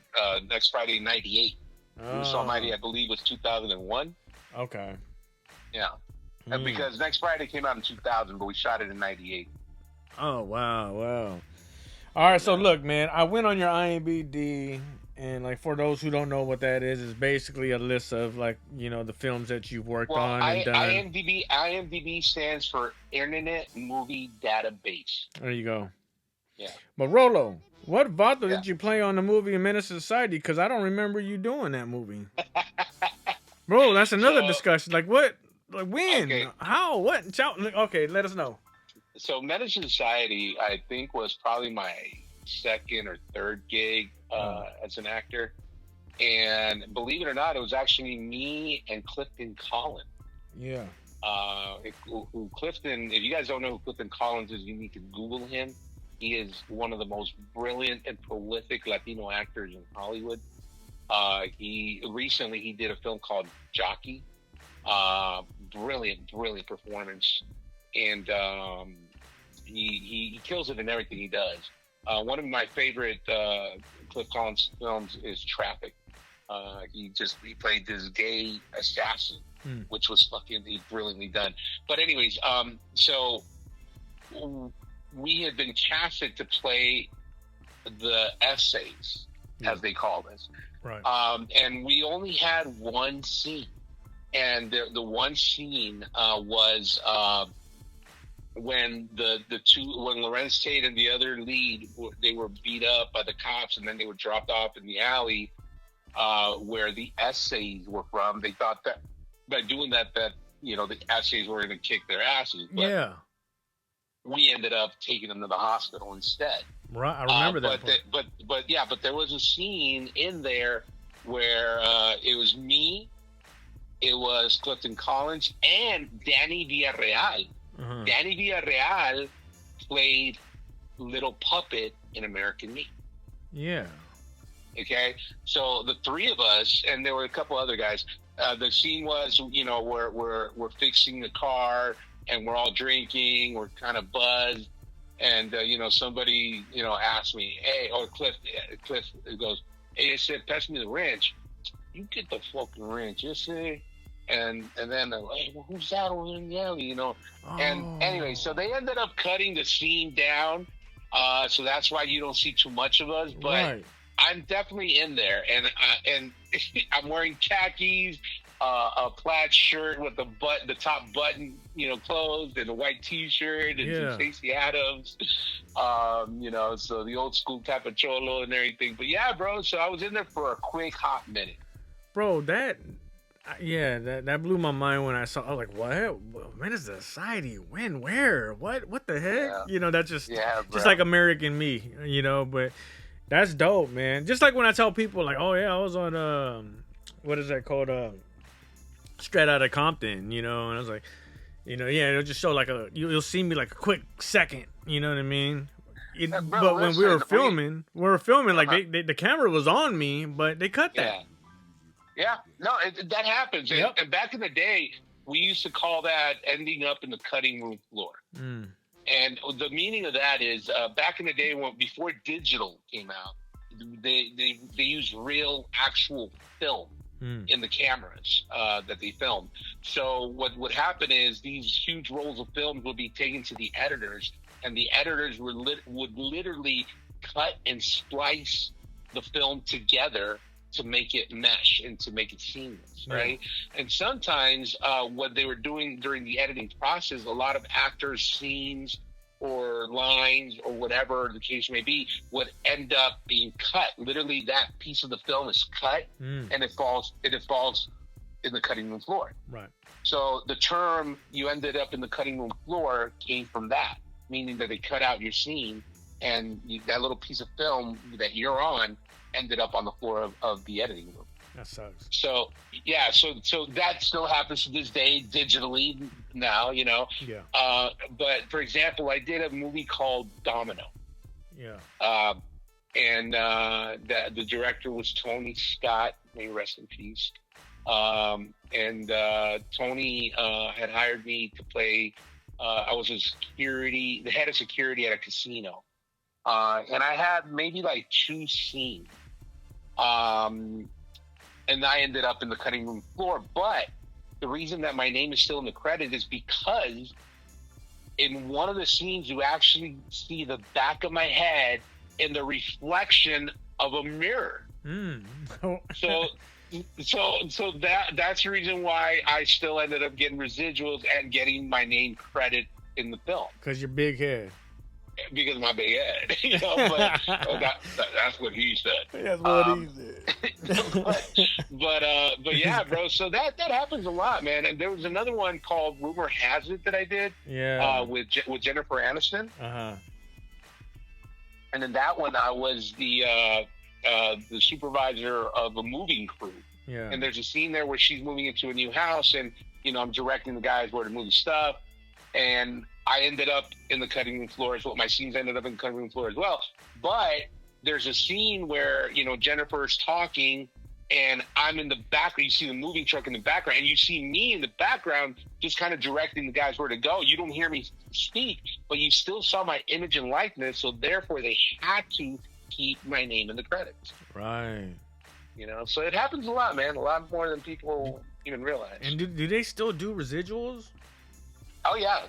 Speaker 2: next Friday '98. Bruce Almighty, I believe, was 2001.
Speaker 1: Okay.
Speaker 2: Yeah, and because next Friday came out in 2000, but we shot it in '98.
Speaker 1: Oh wow. All right, so look, man, I went on your IMDb, and like for those who don't know what that is, it's basically a list of like the films that you've worked on and done.
Speaker 2: IMDb stands for Internet Movie Database.
Speaker 1: There you go.
Speaker 2: Yeah.
Speaker 1: But Rolo, what vato did you play on the movie Menace to Society? Because I don't remember you doing that movie. Bro, that's another discussion. Like what? Like when? Okay. How? What? Okay, let us know.
Speaker 2: So Menace to Society, I think, was probably my second or third gig as an actor. And believe it or not, it was actually me and Clifton Collins.
Speaker 1: Yeah.
Speaker 2: Clifton, if you guys don't know who Clifton Collins is, you need to Google him. He is one of the most brilliant and prolific Latino actors in Hollywood. He did a film called Jockey. Brilliant performance. And he kills it in everything he does. One of my favorite Cliff Collins films is Traffic. He played this gay assassin, which was fucking brilliantly done. But anyways, so we had been casted to play the essays, as they call this.
Speaker 1: Right.
Speaker 2: And we only had one scene. And the one scene was when when Lorenz Tate and the other lead, they were beat up by the cops, and then they were dropped off in the alley where the essays were from. They thought that by doing that the essays were going to kick their asses. But
Speaker 1: yeah.
Speaker 2: We ended up taking them to the hospital instead.
Speaker 1: Right, I remember that.
Speaker 2: But there was a scene in there where it was me, it was Clifton Collins, and Danny Villarreal. Uh-huh. Danny Villarreal played Little Puppet in American Me.
Speaker 1: Yeah.
Speaker 2: Okay, so the three of us, and there were a couple other guys. The scene was, we're fixing the car. And we're all drinking, we're kind of buzzed, and somebody asked me, hey, or Cliff goes, hey, it said, pass me the wrench. You get the fucking wrench, you see? And then they're like, hey, well, who's that over in the alley, And anyway, so they ended up cutting the scene down, so that's why you don't see too much of us, but right. I'm definitely in there, and I'm wearing khakis, a plaid shirt with the top button, closed, and a white T-shirt, and some Stacey Adams, so the old school type of cholo and everything. But yeah, bro, so I was in there for a quick hot minute.
Speaker 1: Bro, that blew my mind when I saw. I was like, what? When is the society? When? Where? What the heck? Yeah. That's just like American Me, But that's dope, man. Just like when I tell people, like, oh yeah, I was on what is that called? Straight Outta Compton, and I was like, it'll just show like you'll see me like a quick second, you know what I mean? But when we were filming, like the camera was on me, but they cut that.
Speaker 2: Yeah, no, that happens.
Speaker 1: Yep.
Speaker 2: And back in the day, we used to call that ending up in the cutting room floor.
Speaker 1: Mm.
Speaker 2: And the meaning of that is back in the day when before digital came out, they used real actual film in the cameras that they filmed. So what would happen is these huge rolls of film would be taken to the editors, and the editors would literally cut and splice the film together to make it mesh and to make it seamless, right? And sometimes what they were doing during the editing process, a lot of actors' scenes or lines or whatever the case may be would end up being cut. Literally, that piece of the film is cut and it falls in the cutting room floor.
Speaker 1: Right.
Speaker 2: So the term "you ended up in the cutting room floor" came from that, meaning that they cut out your scene and that little piece of film that you're on ended up on the floor of the editing room.
Speaker 1: That sucks.
Speaker 2: So yeah, so that still happens to this day digitally now, you know.
Speaker 1: Yeah.
Speaker 2: But for example, I did a movie called Domino.
Speaker 1: Yeah.
Speaker 2: And the director was Tony Scott, may he rest in peace. And Tony had hired me to play. I was the head of security at a casino. And I had maybe like 2 scenes. And I ended up in the cutting room floor. But the reason that my name is still in the credit is because in one of the scenes, you actually see the back of my head in the reflection of a mirror. So that's the reason why I still ended up getting residuals and getting my name credit in the film.
Speaker 1: Because your big head.
Speaker 2: Because of my big head, you know, but that's what he said.
Speaker 1: That's what he said.
Speaker 2: but yeah, bro. So that happens a lot, man. And there was another one called "Rumor Has It" that I did, with Jennifer Aniston. And then that one, I was the supervisor of a moving crew. Yeah. And there's a scene there where she's moving into a new house, and you know, I'm directing the guys where to move the stuff, and I ended up in the cutting room floor as well. My scenes ended up in the cutting room floor as well. But there's a scene where, you know, Jennifer's talking and I'm in the background. You see the moving truck in the background and you see me in the background just kind of directing the guys where to go. You don't hear me speak, but you still saw my image and likeness. So therefore they had to keep my name in the credits.
Speaker 1: Right.
Speaker 2: You know, so it happens a lot, man. A lot more than people even realize.
Speaker 1: And do they still do residuals?
Speaker 2: Oh yeah,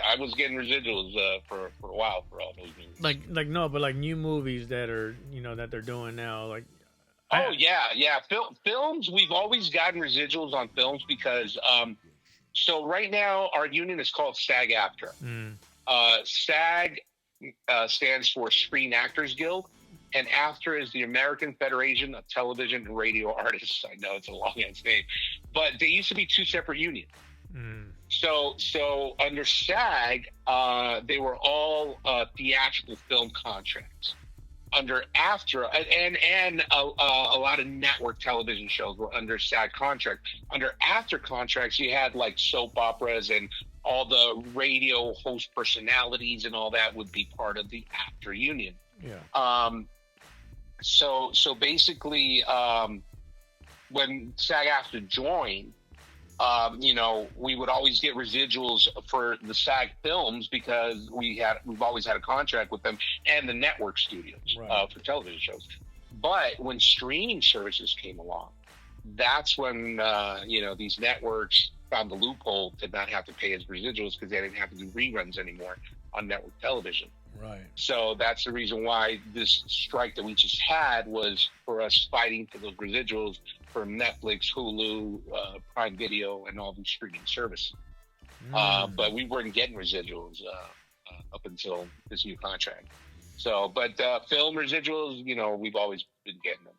Speaker 2: I was getting residuals for a while for all those movies.
Speaker 1: Like new movies that are, you know, that they're doing now. Like,
Speaker 2: yeah. Films, we've always gotten residuals on films because so right now our union is called SAG-AFTRA. SAG stands for Screen Actors Guild, and AFTRA is the American Federation of Television and Radio Artists. I know it's a long ass name, but they used to be 2 separate unions. So under SAG, they were all theatrical film contracts. Under AFTRA, and a lot of network television shows were under SAG contract. Under AFTRA contracts, you had like soap operas and all the radio host personalities and all that would be part of the AFTRA union. Yeah. So basically, when SAG-AFTRA joined, you know, we would always get residuals for the SAG films because we've always had a contract with them and the network studios for television shows. But when streaming services came along, that's when, you know, these networks found the loophole to not have to pay as residuals because they didn't have to do reruns anymore on network television. Right. So that's the reason why this strike that we just had was for us fighting for those residuals from Netflix, Hulu, Prime Video, and all these streaming services. But we weren't getting residuals up until this new contract. So, but film residuals, you know, we've always been getting them.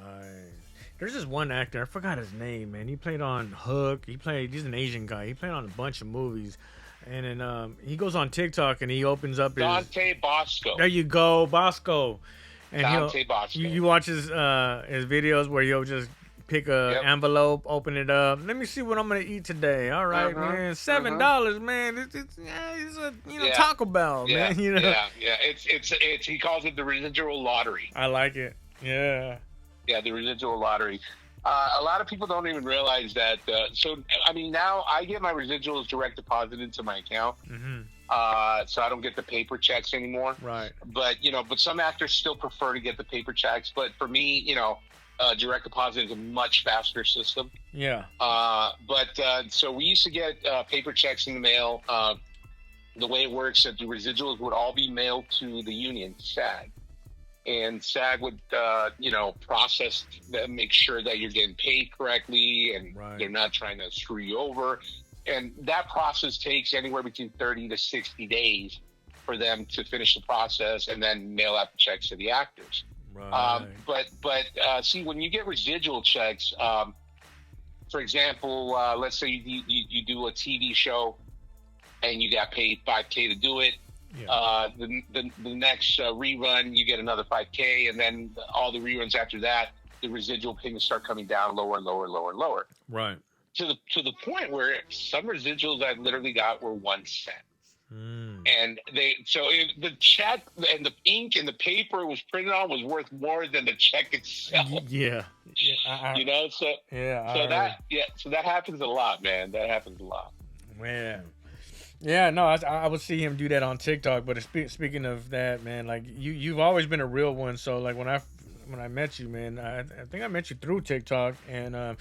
Speaker 1: Nice. There's this one actor, I forgot his name, man. He played on Hook. He's an Asian guy. He played on a bunch of movies. And then he goes on TikTok and he opens up
Speaker 2: Dante Bosco.
Speaker 1: There you go, Bosco. And
Speaker 2: Dante Bosco.
Speaker 1: You watch his videos where he'll just pick a envelope, open it up. Let me see what I'm gonna eat today. All right, man. $7, man. It's a Taco Bell, man. You know.
Speaker 2: Yeah. It's he calls it the residual lottery.
Speaker 1: I like it. Yeah.
Speaker 2: Yeah, the residual lottery. A lot of people don't even realize that. So, I mean, now I get my residuals direct deposited into my account.
Speaker 1: Mm-hmm.
Speaker 2: So I don't get the paper checks anymore.
Speaker 1: Right.
Speaker 2: But, but some actors still prefer to get the paper checks. But for me, direct deposit is a much faster system.
Speaker 1: Yeah.
Speaker 2: So we used to get paper checks in the mail. The way it works, that the residuals would all be mailed to the union, SAG. And SAG would, process them, make sure that you're getting paid correctly and they're not trying to screw you over. And that process takes anywhere between 30 to 60 days for them to finish the process and then mail out the checks to the actors.
Speaker 1: Right.
Speaker 2: See, when you get residual checks, for example, let's say you do a TV show and you got paid $5K to do it.
Speaker 1: Yeah.
Speaker 2: The next rerun, you get another $5K, and then all the reruns after that, the residual payments start coming down lower and lower and lower and lower.
Speaker 1: Right.
Speaker 2: To the point where some residuals I literally got were 1 cent. And the check and the ink and the paper it was printed on was worth more than the check itself.
Speaker 1: Yeah.
Speaker 2: So that happens a lot, man. That happens a lot.
Speaker 1: Man. Yeah, no, I would see him do that on TikTok. But speaking of that, man, like you've always been a real one. So like when I met you, man, I think I met you through TikTok, and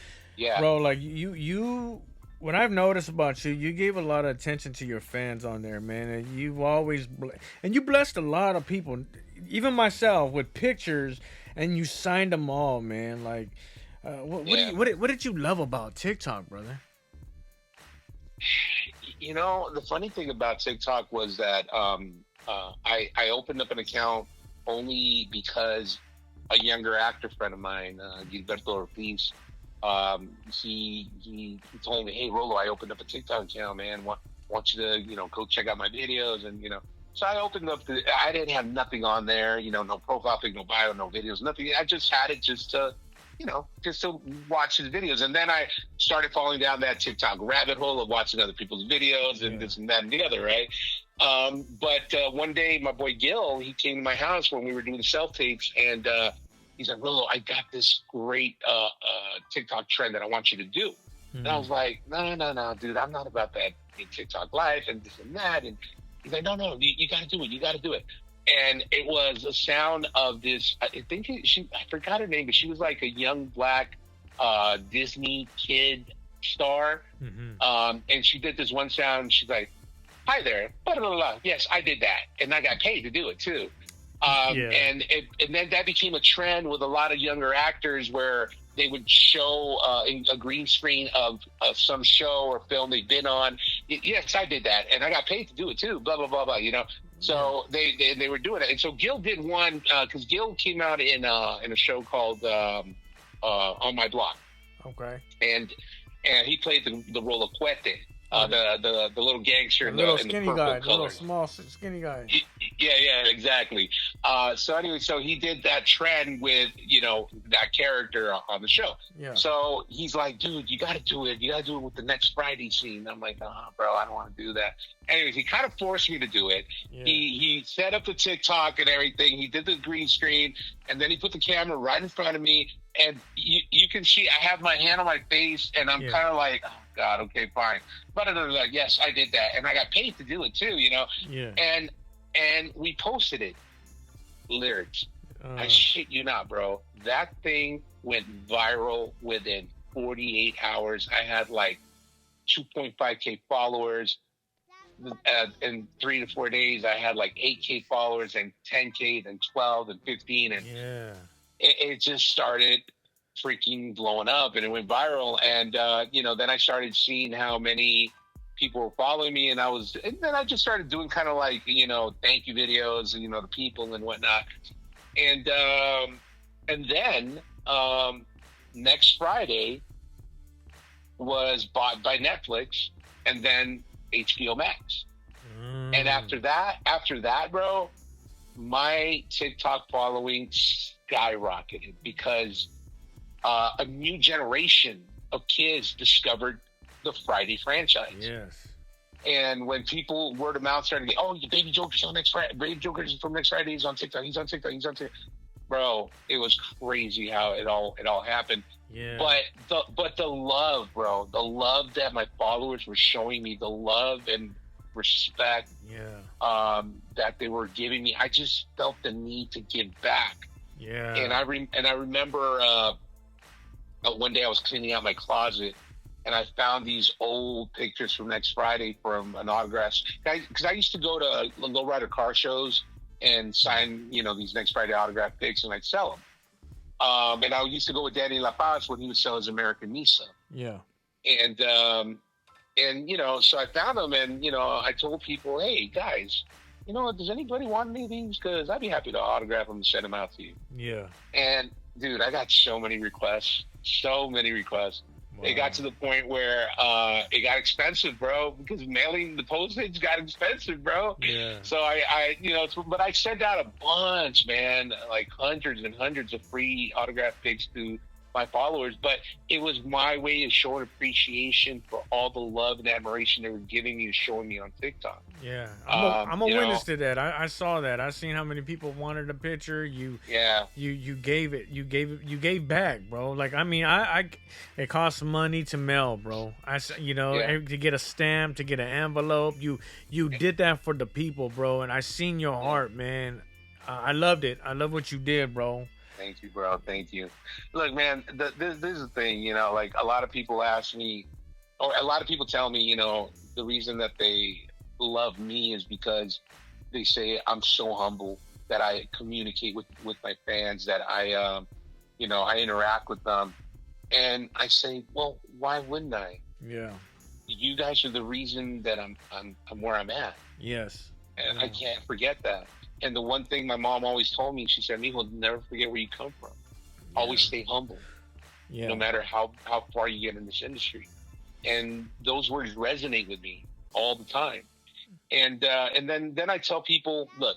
Speaker 1: bro, like you. What I've noticed about you, you gave a lot of attention to your fans on there, man, and you've always and you blessed a lot of people, even myself, with pictures, and you signed them all, man. Like, what did you love about TikTok, brother?
Speaker 2: The funny thing about TikTok was that I opened up an account only because a younger actor friend of mine, Gilberto Ortiz, he told me, "Hey, Rolo, I opened up a TikTok account, man. Want you to, go check out my videos." And, so I opened up I didn't have nothing on there, no profile pic, no bio, no videos, nothing. I just had it just to watch his videos. And then I started falling down that TikTok rabbit hole of watching other people's videos and this and that and the other, right? But one day, my boy Gil, he came to my house when we were doing self-tapes, and he's like, "Rolo, I got this great TikTok trend that I want you to do." And I was like, no, dude, I'm not about that TikTok life and this and that. And he's like, no, you got to do it. You got to do it. And it was a sound of this, I think I forgot her name, but she was like a young black Disney kid star. And she did this one sound, and she's like, "Hi there, blah, blah, blah. Yes, I did that. And I got paid to do it too." And then that became a trend with a lot of younger actors where they would show a green screen of some show or film they've been on. Yes, I did that. And I got paid to do it too, blah, blah, blah, blah, So they were doing it. And so Gil did one, because Gil came out in a show called On My Block.
Speaker 1: Okay.
Speaker 2: And he played the role of Cuete, the little gangster,
Speaker 1: the little
Speaker 2: in the
Speaker 1: skinny
Speaker 2: purple
Speaker 1: guy,
Speaker 2: color.
Speaker 1: the little small skinny guy.
Speaker 2: Yeah, exactly. So anyway, so he did that trend with, that character on the show.
Speaker 1: Yeah.
Speaker 2: So he's like, "Dude, you got to do it. You got to do it with the next Friday scene." I'm like, "Oh, bro, I don't want to do that." Anyways, he kind of forced me to do it. Yeah. He set up the TikTok and everything. He did the green screen, and then he put the camera right in front of me. And you can see I have my hand on my face, and I'm kind of like, "Oh God, okay, fine." But yes, I did that, and I got paid to do it too,
Speaker 1: Yeah.
Speaker 2: And we posted it. Lyrics. I shit you not, bro. That thing went viral within 48 hours. I had like 2.5K followers. In 3 to 4 days, I had like 8K followers, and 10K, then 12, and 15, and it just started freaking blowing up, and it went viral. And then I started seeing how many people were following me, and then I just started doing kind of like thank you videos, and the people and whatnot. And then next Friday was bought by Netflix, and then HBO Max. And after that, bro, my TikTok following skyrocketed because a new generation of kids discovered the Friday franchise.
Speaker 1: Yes.
Speaker 2: And when people word of mouth started to get, "Oh, Baby Joker's on next Friday. Baby Joker's from next Friday. He's on TikTok. He's on TikTok. He's on TikTok." bro, it was crazy how it all happened.
Speaker 1: Yeah.
Speaker 2: But the love, bro, the love that my followers were showing me, the love and respect
Speaker 1: Yeah.
Speaker 2: that they were giving me, I just felt the need to give back.
Speaker 1: Yeah.
Speaker 2: And I remember one day I was cleaning out my closet, and I found these old pictures from Next Friday from an autograph. Because I used to go to lowrider car shows and sign, these Next Friday autograph pics, and I'd sell them. And I used to go with Danny La Paz when he would sell his American Misa.
Speaker 1: Yeah.
Speaker 2: And so I found them, and I told people, hey guys, does anybody want any of these? Because I'd be happy to autograph them and send them out to you.
Speaker 1: Yeah.
Speaker 2: And dude, I got so many requests. Wow. It got to the point where it got expensive, bro, because mailing the postage got expensive, bro.
Speaker 1: Yeah.
Speaker 2: So but I sent out a bunch, man, like hundreds and hundreds of free autograph pics to my followers. But it was my way of showing appreciation for all the love and admiration they were giving me and showing me on TikTok.
Speaker 1: Yeah, I'm a witness to that. I saw that. I seen how many people wanted a picture. You gave back, bro. Like, I mean, it costs money to mail, bro. To get a stamp, to get an envelope. You did that for the people, bro. And I seen your heart, man. I loved it. I love what you did, bro.
Speaker 2: Thank you, bro. Thank you. Look, man, this is the thing, like a lot of people ask me, or a lot of people tell me, the reason that they love me is because they say I'm so humble, that I communicate with my fans, that I interact with them. And I say, well, why wouldn't I?
Speaker 1: Yeah.
Speaker 2: You guys are the reason that I'm where I'm at.
Speaker 1: Yes.
Speaker 2: And I can't forget that. And the one thing my mom always told me, she said, "Mijo, never forget where you come from. Always stay humble, no matter how far you get in this industry." And those words resonate with me all the time. And then I tell people, look,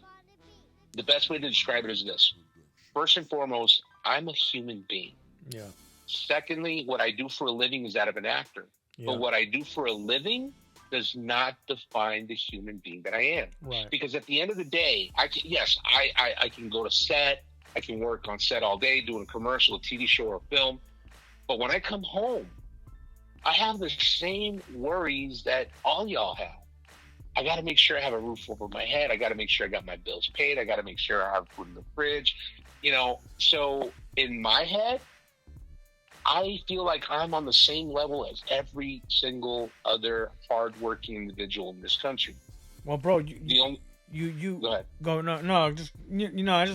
Speaker 2: the best way to describe it is this. First and foremost, I'm a human being.
Speaker 1: Yeah.
Speaker 2: Secondly, what I do for a living is that of an actor. Yeah. But what I do for a living does not define the human being that I am.
Speaker 1: Right.
Speaker 2: Because at the end of the day, I can go to set, I can work on set all day, doing a commercial, a TV show, or a film. But when I come home, I have the same worries that all y'all have. I got to make sure I have a roof over my head. I got to make sure I got my bills paid. I got to make sure I have food in the fridge. So in my head, I feel like I'm on the same level as every single other hardworking individual in this country.
Speaker 1: Well, bro, you
Speaker 2: go ahead.
Speaker 1: I just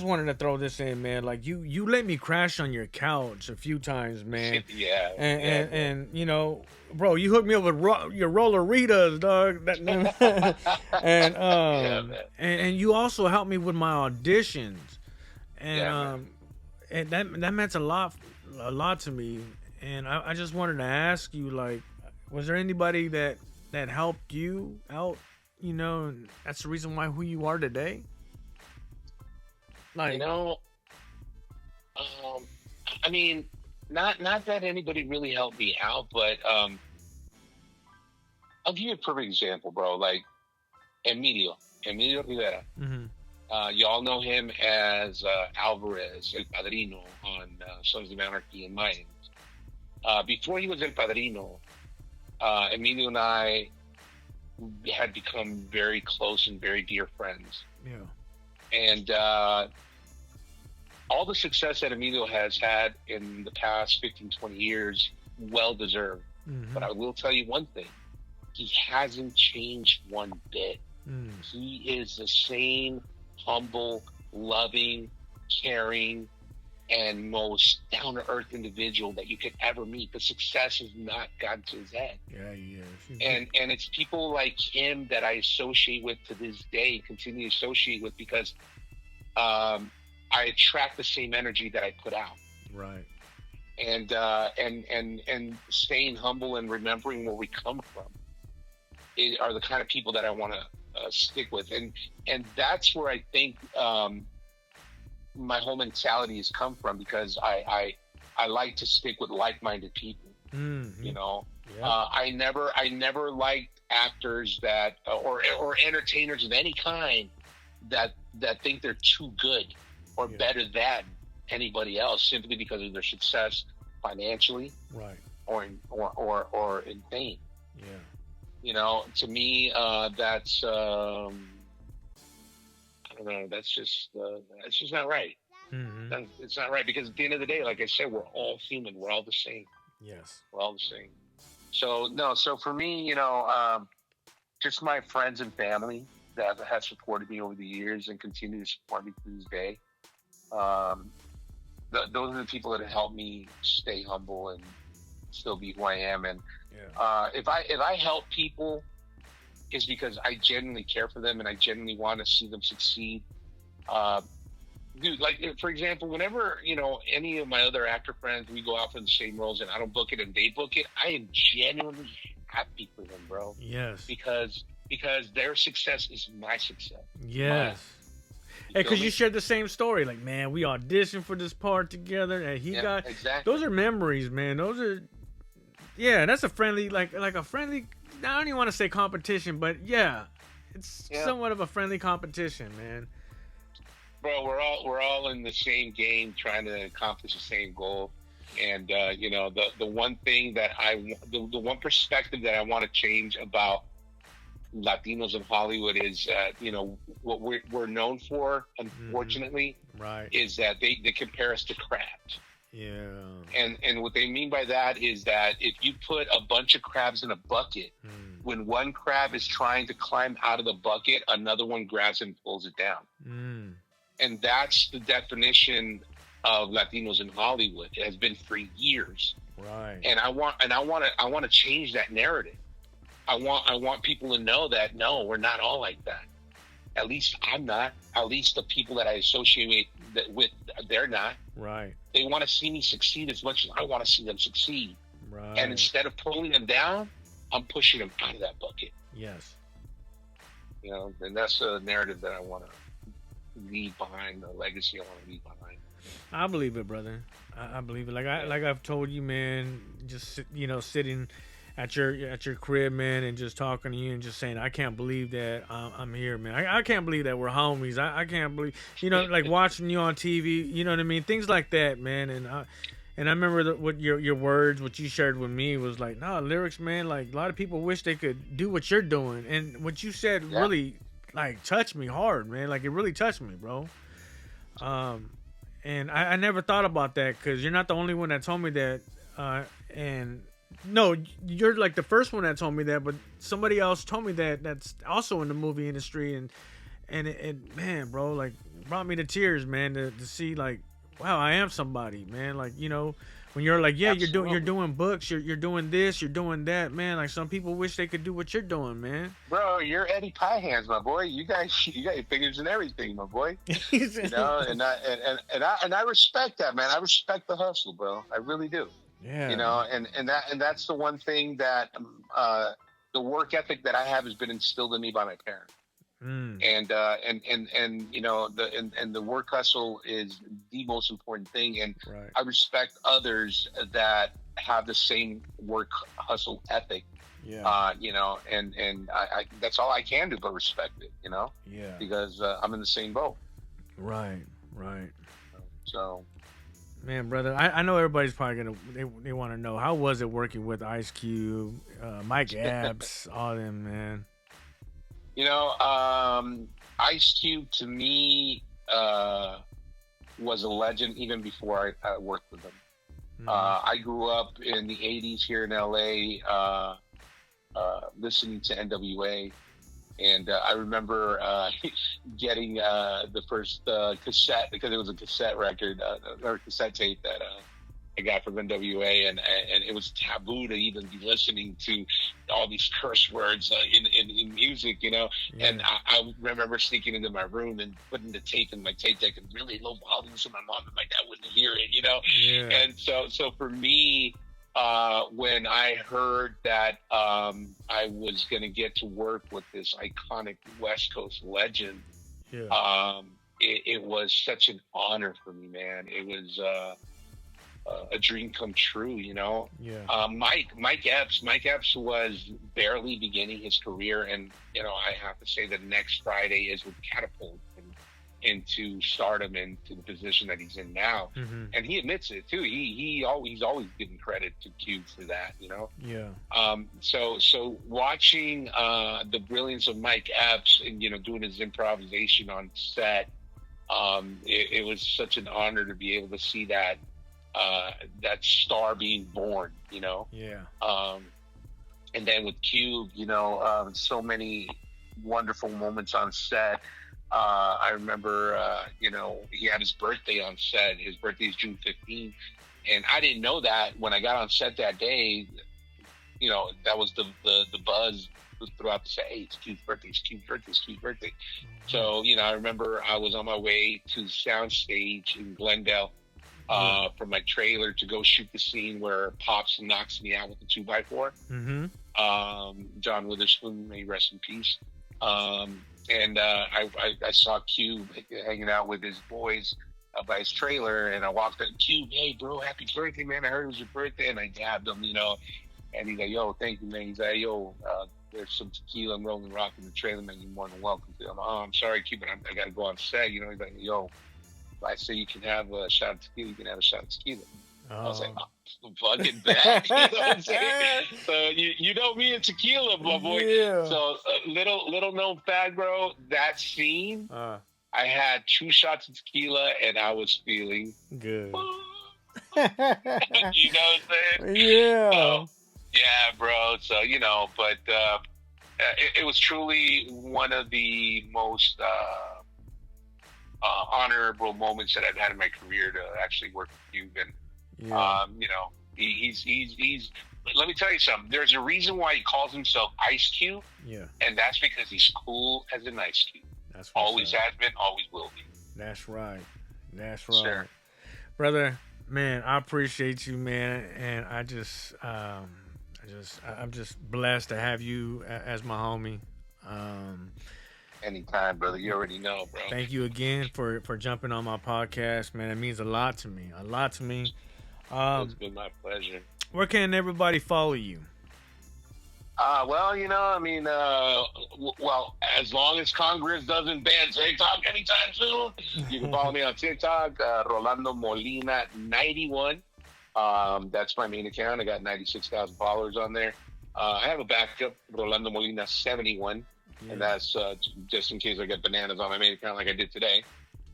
Speaker 1: wanted to throw this in, man. Like you let me crash on your couch a few times, man.
Speaker 2: Yeah.
Speaker 1: And bro, you hooked me up with your rolleritas, dog. And you also helped me with my auditions, and that meant a lot to me. And I just wanted to ask you, like, was there anybody that helped you out? That's the reason why who you are today. Like,
Speaker 2: I mean, not that anybody really helped me out, but I'll give you a perfect example, bro. Like Emilio Rivera.
Speaker 1: Mm-hmm.
Speaker 2: Y'all know him as Alvarez, El Padrino on Sons of Anarchy and Mayans. Before he was El Padrino, Emilio and I had become very close and very dear friends.
Speaker 1: Yeah.
Speaker 2: And all the success that Emilio has had in the past 15, 20 years, well deserved.
Speaker 1: Mm-hmm.
Speaker 2: But I will tell you one thing. He hasn't changed one bit.
Speaker 1: Mm.
Speaker 2: He is the same humble, loving, caring, and most down-to-earth individual that you could ever meet. The success has not gotten to his head.
Speaker 1: Yeah, he is.
Speaker 2: And it's people like him that I associate with to this day, continue to associate with, because I attract the same energy that I put out.
Speaker 1: Right.
Speaker 2: And staying humble and remembering where we come from are the kind of people that I want to stick with. And that's where I think my whole mentality has come from, because I like to stick with like-minded people.
Speaker 1: Mm-hmm.
Speaker 2: Yeah. I never liked actors that or entertainers of any kind that think they're too good or better than. anybody else simply because of their success financially,
Speaker 1: Right.
Speaker 2: or in fame.
Speaker 1: Yeah.
Speaker 2: You know, to me, that's I don't know. That's just not right.
Speaker 1: Mm-hmm.
Speaker 2: It's not right because at the end of the day, like I said, we're all human. We're all the same.
Speaker 1: Yes.
Speaker 2: We're all the same. So no. So for me, just my friends and family that have supported me over the years and continue to support me to this day. Um, those are the people that have helped me stay humble and still be who I am. And
Speaker 1: Yeah.
Speaker 2: if I help people, it's because I genuinely care for them and I genuinely want to see them succeed. Uh, Dude, like for example, whenever any of my other actor friends, we go out for the same roles and I don't book it and they book it, I am genuinely happy for them, bro.
Speaker 1: Yes.
Speaker 2: Because their success is my success.
Speaker 1: Yes. Hey, because you shared the same story. Like, man, we auditioned for this part together, and he got
Speaker 2: exactly.
Speaker 1: Those are memories, man. Those are, yeah. That's a friendly, like a friendly. I don't even want to say competition, but yeah, it's somewhat of a friendly competition, man.
Speaker 2: Bro, we're all in the same game, trying to accomplish the same goal. And the one thing that the one perspective that I want to change about Latinos in Hollywood is what we're known for, unfortunately,
Speaker 1: right,
Speaker 2: is that they compare us to crabs.
Speaker 1: Yeah.
Speaker 2: And what they mean by that is that if you put a bunch of crabs in a bucket, when one crab is trying to climb out of the bucket, another one grabs and pulls it down. And that's the definition of Latinos in Hollywood. It has been for years.
Speaker 1: Right.
Speaker 2: And I want to change that narrative. I want people to know that no, we're not all like that. At least I'm not. At least the people that I associate with, they're not.
Speaker 1: Right.
Speaker 2: They want to see me succeed as much as I want to see them succeed.
Speaker 1: Right.
Speaker 2: And instead of pulling them down, I'm pushing them out of that bucket.
Speaker 1: Yes.
Speaker 2: And that's a narrative that I want to leave behind, the legacy I want to leave behind.
Speaker 1: I believe it, brother. I believe it. Like I've told you, man. Just sitting at your crib, man, and just talking to you and just saying, I can't believe that I'm here, man. I can't believe that we're homies. I can't believe, like watching you on TV. You know what I mean? Things like that, man. And I remember what your words, what you shared with me was like, no, lyrics, man. Like a lot of people wish they could do what you're doing, and what you said really like touched me hard, man. Like it really touched me, bro. And I never thought about that because you're not the only one that told me that. And no, you're like the first one that told me that, but somebody else told me that that's also in the movie industry, and man, bro, like brought me to tears, man, to see like, wow, I am somebody, man. Like, when you're like, yeah,
Speaker 2: Absolutely.
Speaker 1: you're doing books, you're doing this, you're doing that, man. Like some people wish they could do what you're doing, man.
Speaker 2: Bro, you're Eddie Pie Hands, my boy. You got your fingers in everything, my boy. And I respect that, man. I respect the hustle, bro. I really do.
Speaker 1: Yeah.
Speaker 2: And that's the one thing that the work ethic that I have has been instilled in me by my parents. And the work hustle is the most important thing, and
Speaker 1: right.
Speaker 2: I respect others that have the same work hustle ethic.
Speaker 1: Yeah.
Speaker 2: And I that's all I can do but respect it.
Speaker 1: Yeah.
Speaker 2: Because I'm in the same boat.
Speaker 1: Right.
Speaker 2: So.
Speaker 1: Man, brother, I know everybody's probably gonna they want to know, how was it working with Ice Cube, Mike Epps, all them, man.
Speaker 2: Ice Cube to me was a legend even before I worked with him. I grew up in the 80s here in LA listening to NWA. And I remember getting the first cassette, because it was a cassette record or cassette tape that I got from NWA, and it was taboo to even be listening to all these curse words in music,
Speaker 1: Yeah.
Speaker 2: And I remember sneaking into my room and putting the tape in my tape deck in really low volume so my mom and my dad wouldn't hear it,
Speaker 1: Yeah.
Speaker 2: And so for me, when I heard that I was going to get to work with this iconic West Coast legend,
Speaker 1: Yeah.
Speaker 2: It was such an honor for me, man. It was a dream come true,
Speaker 1: Yeah.
Speaker 2: Mike Epps was barely beginning his career, and I have to say that next Friday is with Catapult, into stardom and to the position that he's in now.
Speaker 1: Mm-hmm.
Speaker 2: And he admits it too. He's always giving credit to Cube for that, you know?
Speaker 1: Yeah.
Speaker 2: So watching the brilliance of Mike Epps and, you know, doing his improvisation on set, it was such an honor to be able to see that that star being born, you know?
Speaker 1: Yeah.
Speaker 2: And then with Cube, you know, so many wonderful moments on set. I remember, you know, he had his birthday on set. His birthday is June 15th. And I didn't know that when I got on set that day. You know, that was the buzz throughout the set. Hey, it's Cube's birthday, it's Cube's birthday, it's Cube's birthday. Mm-hmm. So, you know, I remember I was on my way to the sound stage in Glendale for my trailer to go shoot the scene where Pops knocks me out with the 2x4.
Speaker 1: Mm-hmm.
Speaker 2: John Witherspoon, may he rest in peace. And I saw Cube hanging out with his boys by his trailer, and I walked up, Cube, hey bro, happy birthday, man! I heard it was your birthday, and I dabbed him, you know. And he's like, yo, thank you, man. He's like, yo, there's some tequila and Rolling Rock in the trailer, man. You're more than welcome to. I'm like, oh, I'm sorry, Cube, but I got to go on set. You know, he's like, yo, if I say you can have a shot of tequila, you can have a shot of tequila. Oh. I was like, oh, fucking bad. You know what I'm saying? So you know me and tequila, my boy. Yeah. So little known fact, bro, that scene, I had 2 shots of tequila and I was feeling
Speaker 1: good.
Speaker 2: You know what I'm saying?
Speaker 1: Yeah.
Speaker 2: So, yeah, bro. So, you know, but it was truly one of the most honorable moments that I've had in my career to actually work with Cube. And, you know, he's let me tell you something. There's a reason why he calls himself Ice Cube.
Speaker 1: Yeah.
Speaker 2: And that's because he's cool as an ice cube. That's always has been, always will be.
Speaker 1: That's right. That's right.
Speaker 2: Sure.
Speaker 1: Brother, man, I appreciate you, man. And I'm just blessed to have you as my homie.
Speaker 2: Anytime, brother. You already know, bro.
Speaker 1: Thank you again for jumping on my podcast, man. It means a lot to me.
Speaker 2: It's been my pleasure.
Speaker 1: Where can everybody follow you?
Speaker 2: Well, you know, I mean, well, as long as Congress doesn't ban TikTok anytime soon, you can follow me on TikTok, Rolando Molina 91. That's my main account. I got 96,000 followers on there. I have a backup, Rolando Molina 71, and that's just in case I get bananas on my main account like I did today.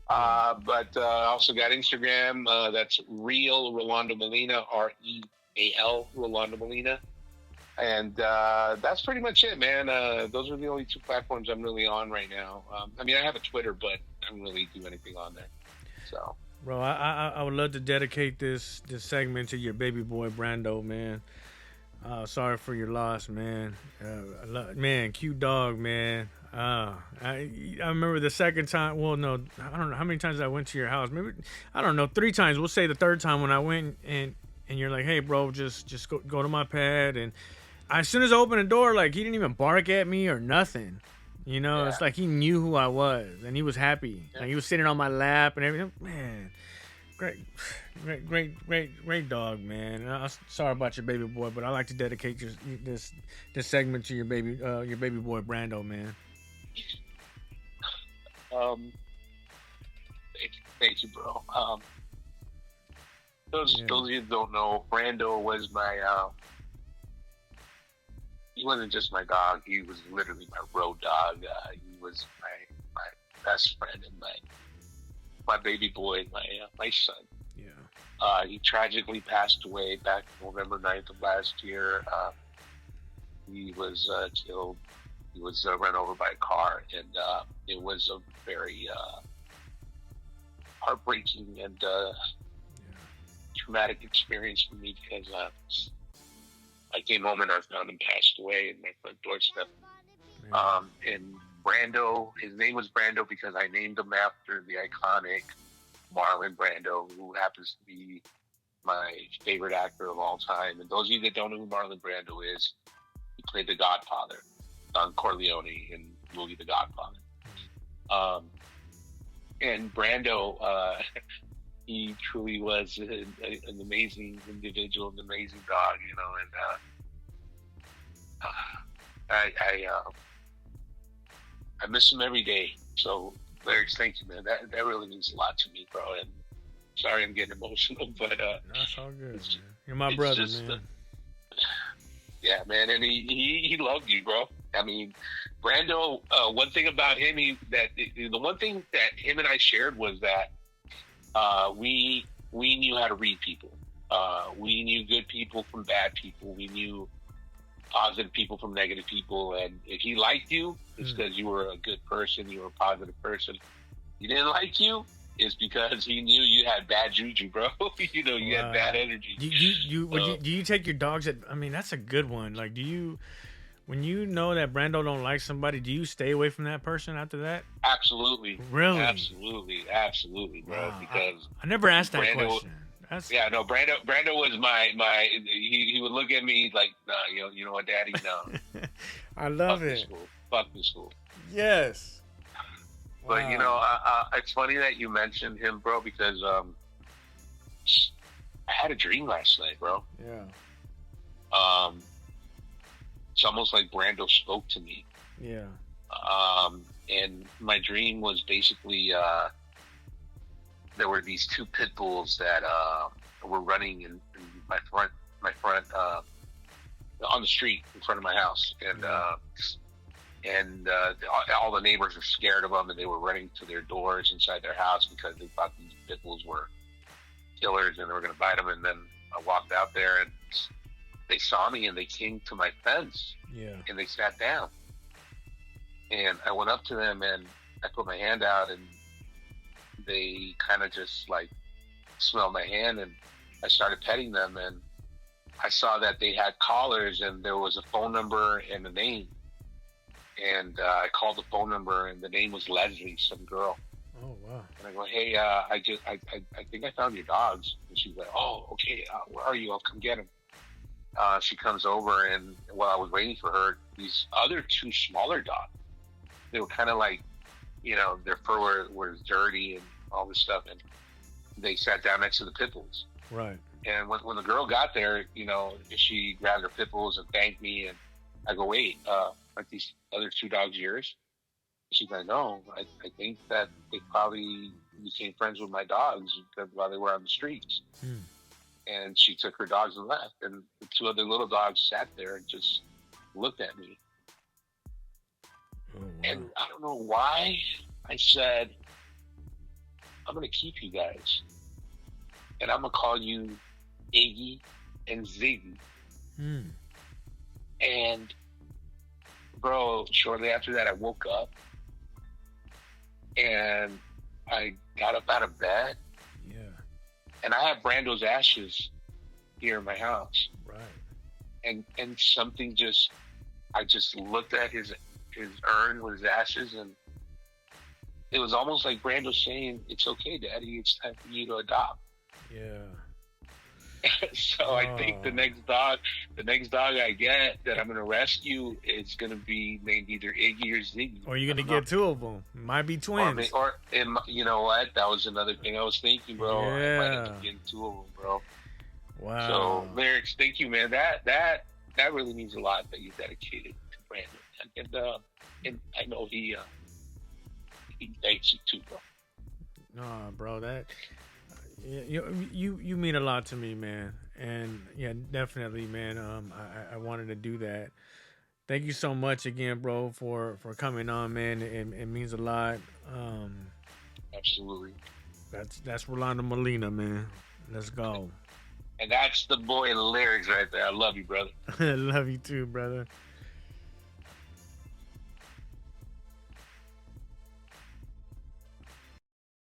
Speaker 2: But I also got Instagram. That's Real Rolando Molina, REAL Rolando Molina. And that's pretty much it, man. Those are the only 2 platforms I'm really on right now. I mean, I have a Twitter, but I don't really do anything on there. So,
Speaker 1: bro, I would love to dedicate this segment to your baby boy Brando, man. Sorry for your loss, man. Man, cute dog, man. I remember the second time. Well, no, I don't know how many times I went to your house. Maybe I don't know, 3 times. We'll say the third time when I went and you're like, hey, bro, just go to my pad. And as soon as I opened the door, like, he didn't even bark at me or nothing. You know, It's like he knew who I was, and he was happy. Yeah. Like, he was sitting on my lap and everything. Man, great dog, man. I'm sorry about your baby boy, but I like to dedicate this segment to your baby boy Brando, man.
Speaker 2: Thank you, bro. Those of you who don't know, Brando was my. He wasn't just my dog. He was literally my road dog. He was my best friend and my baby boy, my son. Yeah. He tragically passed away back November 9th of last year. He was killed. He was run over by a car, and it was a very heartbreaking and traumatic experience for me because I came home and I found him passed away in my front doorstep. And Brando, his name was Brando because I named him after the iconic Marlon Brando, who happens to be my favorite actor of all time. And those of you that don't know who Marlon Brando is, he played the Godfather, Don Corleone in the movie The Godfather. And Brando, he truly was an amazing individual, an amazing dog, you know, and I miss him every day. So Lyrics, thank you, man. That really means a lot to me, bro. And sorry, I'm getting emotional, but
Speaker 1: That's all good, man. You're my
Speaker 2: it's
Speaker 1: brother,
Speaker 2: just,
Speaker 1: man.
Speaker 2: yeah, man. And he loved you, bro. I mean, Brando. One thing about him, the one thing that him and I shared was that we knew how to read people. We knew good people from bad people. We knew positive people from negative people. And if he liked you, it's because you were a good person. You were a positive person. He didn't like you, it's because he knew you had bad juju, bro. You had bad energy.
Speaker 1: Do you take your dogs at? I mean, that's a good one. Like, when you know that Brando don't like somebody, do you stay away from that person after that?
Speaker 2: Absolutely.
Speaker 1: Really?
Speaker 2: Absolutely, bro.
Speaker 1: Wow.
Speaker 2: Because
Speaker 1: I never asked that
Speaker 2: Brando,
Speaker 1: question.
Speaker 2: Brando was my he would look at me like, nah, you know what, Daddy, no.
Speaker 1: I love it.
Speaker 2: Fuck this fool.
Speaker 1: Yes.
Speaker 2: But it's funny that you mentioned him, bro, because I had a dream last night, bro.
Speaker 1: Yeah.
Speaker 2: It's almost like Brando spoke to me.
Speaker 1: Yeah.
Speaker 2: And my dream was basically there were these two pit bulls that were running in my front on the street in front of my house, and all the neighbors were scared of them, and they were running to their doors inside their house because they thought these pit bulls were killers and they were going to bite them. And then I walked out there, and they saw me, and they came to my fence, and they sat down. And I went up to them, and I put my hand out, and they kind of just like smelled my hand, and I started petting them, and I saw that they had collars, and there was a phone number and a name. And I called the phone number, and the name was Leslie, some girl.
Speaker 1: Oh, wow.
Speaker 2: And I go, hey, I think I found your dogs. And she's like, oh, okay, where are you? I'll come get them. She comes over, and while I was waiting for her, these other two smaller dogs, they were kind of like, their fur was dirty and all this stuff, and they sat down next to the pit bulls.
Speaker 1: Right.
Speaker 2: And when the girl got there, she grabbed her pit bulls and thanked me, and I go, wait, aren't these other two dogs yours? She's like, no, I think that they probably became friends with my dogs while they were on the streets. And she took her dogs and left, and the two other little dogs sat there and just looked at me.
Speaker 1: Oh, wow.
Speaker 2: And I don't know why I said, I'm going to keep you guys, and I'm going to call you Iggy and Ziggy. And bro, shortly after that, I woke up, and I got up out of bed.
Speaker 1: Yeah.
Speaker 2: And I have Brando's ashes here in my house.
Speaker 1: Right.
Speaker 2: And something I just looked at his urn with his ashes, and it was almost like Brando saying, it's okay, Daddy, it's time for you to adopt.
Speaker 1: Yeah.
Speaker 2: So I think the next dog I get that I'm going to rescue is going to be named either Iggy or Ziggy.
Speaker 1: Or you're going to get two of them. Might be twins.
Speaker 2: Or you know what? That was another thing I was thinking, bro.
Speaker 1: Yeah.
Speaker 2: I might end up getting two of them, bro.
Speaker 1: Wow.
Speaker 2: So, Lyrics, thank you, man. That really means a lot that you dedicated to Brandon. And I know he thanks you too, bro.
Speaker 1: No, bro, that... You mean a lot to me, man, and yeah, definitely, man. I wanted to do that. Thank you so much again, bro, for coming on, man. It means a lot.
Speaker 2: Absolutely.
Speaker 1: That's Rolando Molina, man. Let's go.
Speaker 2: And that's the boy Lyrics right there. I love you, brother.
Speaker 1: I love you too, brother.